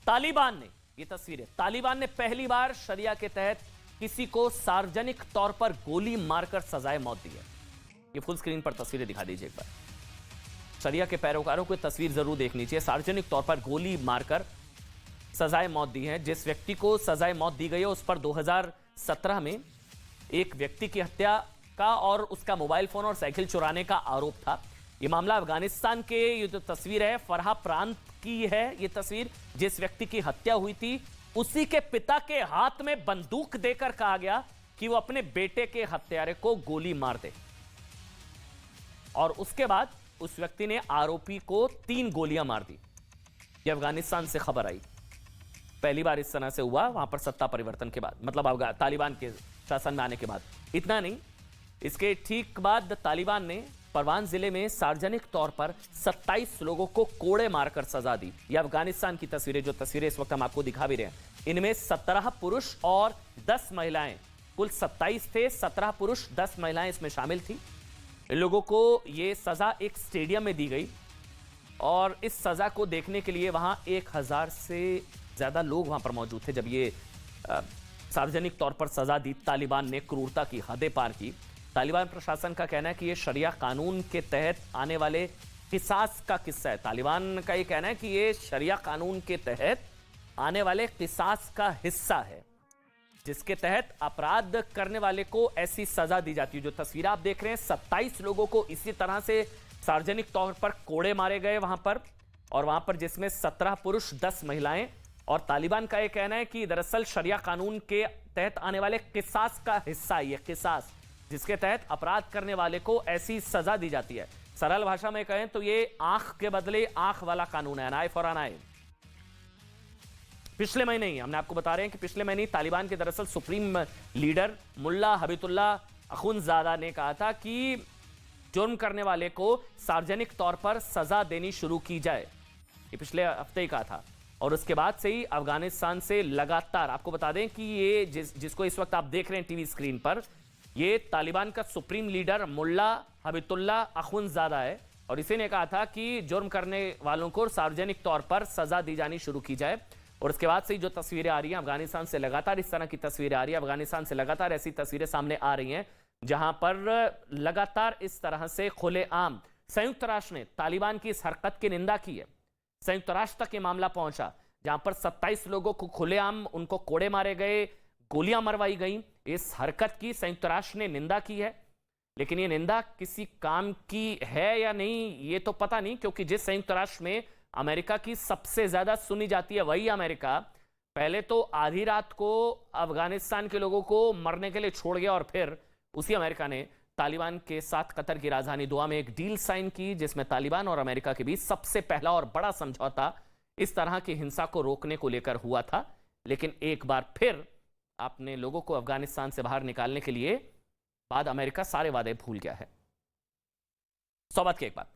तालिबान ने, ये तस्वीरें, तालिबान ने पहली बार शरिया के तहत किसी को सार्वजनिक तौर पर गोली मारकर सजाए मौत दी है। ये फुल स्क्रीन पर तस्वीरें दिखा दीजिए एक बार। शरिया के पैरोकारों को तस्वीर जरूर देखनी चाहिए। सार्वजनिक तौर पर गोली मारकर सजाए मौत दी है। जिस व्यक्ति को सजाए मौत दी गई है उस पर 2017 में एक व्यक्ति की हत्या का और उसका मोबाइल फोन और साइकिल चुराने का आरोप था। यह मामला अफगानिस्तान के, ये जो तस्वीर है फरहा प्रांत की है। ये तस्वीर जिस व्यक्ति की हत्या हुई थी उसी के पिता के हाथ में बंदूक देकर कहा गया कि वो अपने बेटे के हत्यारे को गोली मार दे और उसके बाद उस व्यक्ति ने आरोपी को 3 गोलियां मार दी। यह अफगानिस्तान से खबर आई। पहली बार इस तरह से हुआ वहां पर सत्ता परिवर्तन के बाद, मतलब तालिबान के शासन में आने के बाद। इतना नहीं, इसके ठीक बाद तालिबान ने परवान जिले में सार्वजनिक तौर पर 27 लोगों को कोड़े मारकर सजा दी। यह अफगानिस्तान की तस्वीरें, जो तस्वीरें इस वक्त हम आपको दिखा भी रहे हैं, इनमें 17 पुरुष और 10 महिलाएं, कुल 27 थे। 17 पुरुष 10 महिलाएं इसमें शामिल थी। इन लोगों को यह सजा एक स्टेडियम में दी गई और इस सजा को देखने के लिए वहां 1000 से ज्यादा लोग वहां पर मौजूद थे। जब ये सार्वजनिक तौर पर सजा दी, तालिबान ने क्रूरता की हदें पार की। तालिबान प्रशासन का कहना है कि यह शरिया कानून के तहत आने वाले किसास का किस्सा है। तालिबान का यह कहना है कि यह शरिया कानून के तहत आने वाले किसास का हिस्सा है। जिसके तहत अपराध करने वाले को ऐसी सजा दी जाती है। जो तस्वीर आप देख रहे हैं, 27 लोगों को इसी तरह से सार्वजनिक तौर पर कोड़े मारे गए वहां पर, और वहां पर जिसमें 17 पुरुष 10 महिलाएं। और तालिबान का यह कहना है कि दरअसल शरिया कानून के तहत आने वाले किसास का हिस्सा ये किसास, जिसके तहत अपराध करने वाले को ऐसी सजा दी जाती है। सरल भाषा में कहें तो ये आंख के बदले आंख वाला कानून है, अनाय फॉर अनाय। पिछले महीने ही हमने आपको बता रहे हैं कि पिछले महीने तालिबान के दरअसल सुप्रीम लीडर मुल्ला हबीबुल्लाह अखुंज़ादा ने कहा था कि जुर्म करने वाले को सार्वजनिक तौर पर सजा देनी शुरू की जाए। ये पिछले हफ्ते ही कहा था। और उसके बाद से ही अफगानिस्तान से लगातार, आपको बता दें कि ये जिसको इस वक्त आप देख रहे हैं टीवी स्क्रीन पर, ये तालिबान का सुप्रीम लीडर मुल्ला हबीबुल्लाह अखुंज़ादा है। और इसी ने कहा था कि जुर्म करने वालों को सार्वजनिक तौर पर सजा दी जानी शुरू की जाए। और उसके बाद से ही जो तस्वीरें आ रही हैं अफगानिस्तान से, लगातार इस तरह की तस्वीरें आ रही है। अफगानिस्तान से लगातार ऐसी तस्वीरें सामने आ रही हैं जहां पर लगातार इस तरह से खुलेआम संयुक्त राष्ट्र ने तालिबान की इस हरकत की निंदा की है। संयुक्त राष्ट्र तक ये मामला पहुंचा जहां पर 27 लोगों को खुलेआम उनको कोड़े मारे गए, गोलियां मरवाई गई। इस हरकत की संयुक्त राष्ट्र ने निंदा की है, लेकिन ये निंदा किसी काम की है या नहीं ये तो पता नहीं, क्योंकि जिस संयुक्त राष्ट्र में अमेरिका की सबसे ज्यादा सुनी जाती है वही अमेरिका पहले तो आधी रात को अफगानिस्तान के लोगों को मरने के लिए छोड़ गया, और फिर उसी अमेरिका ने तालिबान के साथ कतर की राजधानी दोहा में एक डील साइन की जिसमें तालिबान और अमेरिका के बीच सबसे पहला और बड़ा समझौता इस तरह की हिंसा को रोकने को लेकर हुआ था। लेकिन एक बार फिर अपने लोगों को अफगानिस्तान से बाहर निकालने के लिए बाद अमेरिका सारे वादे भूल गया है। 100 बात की एक बात,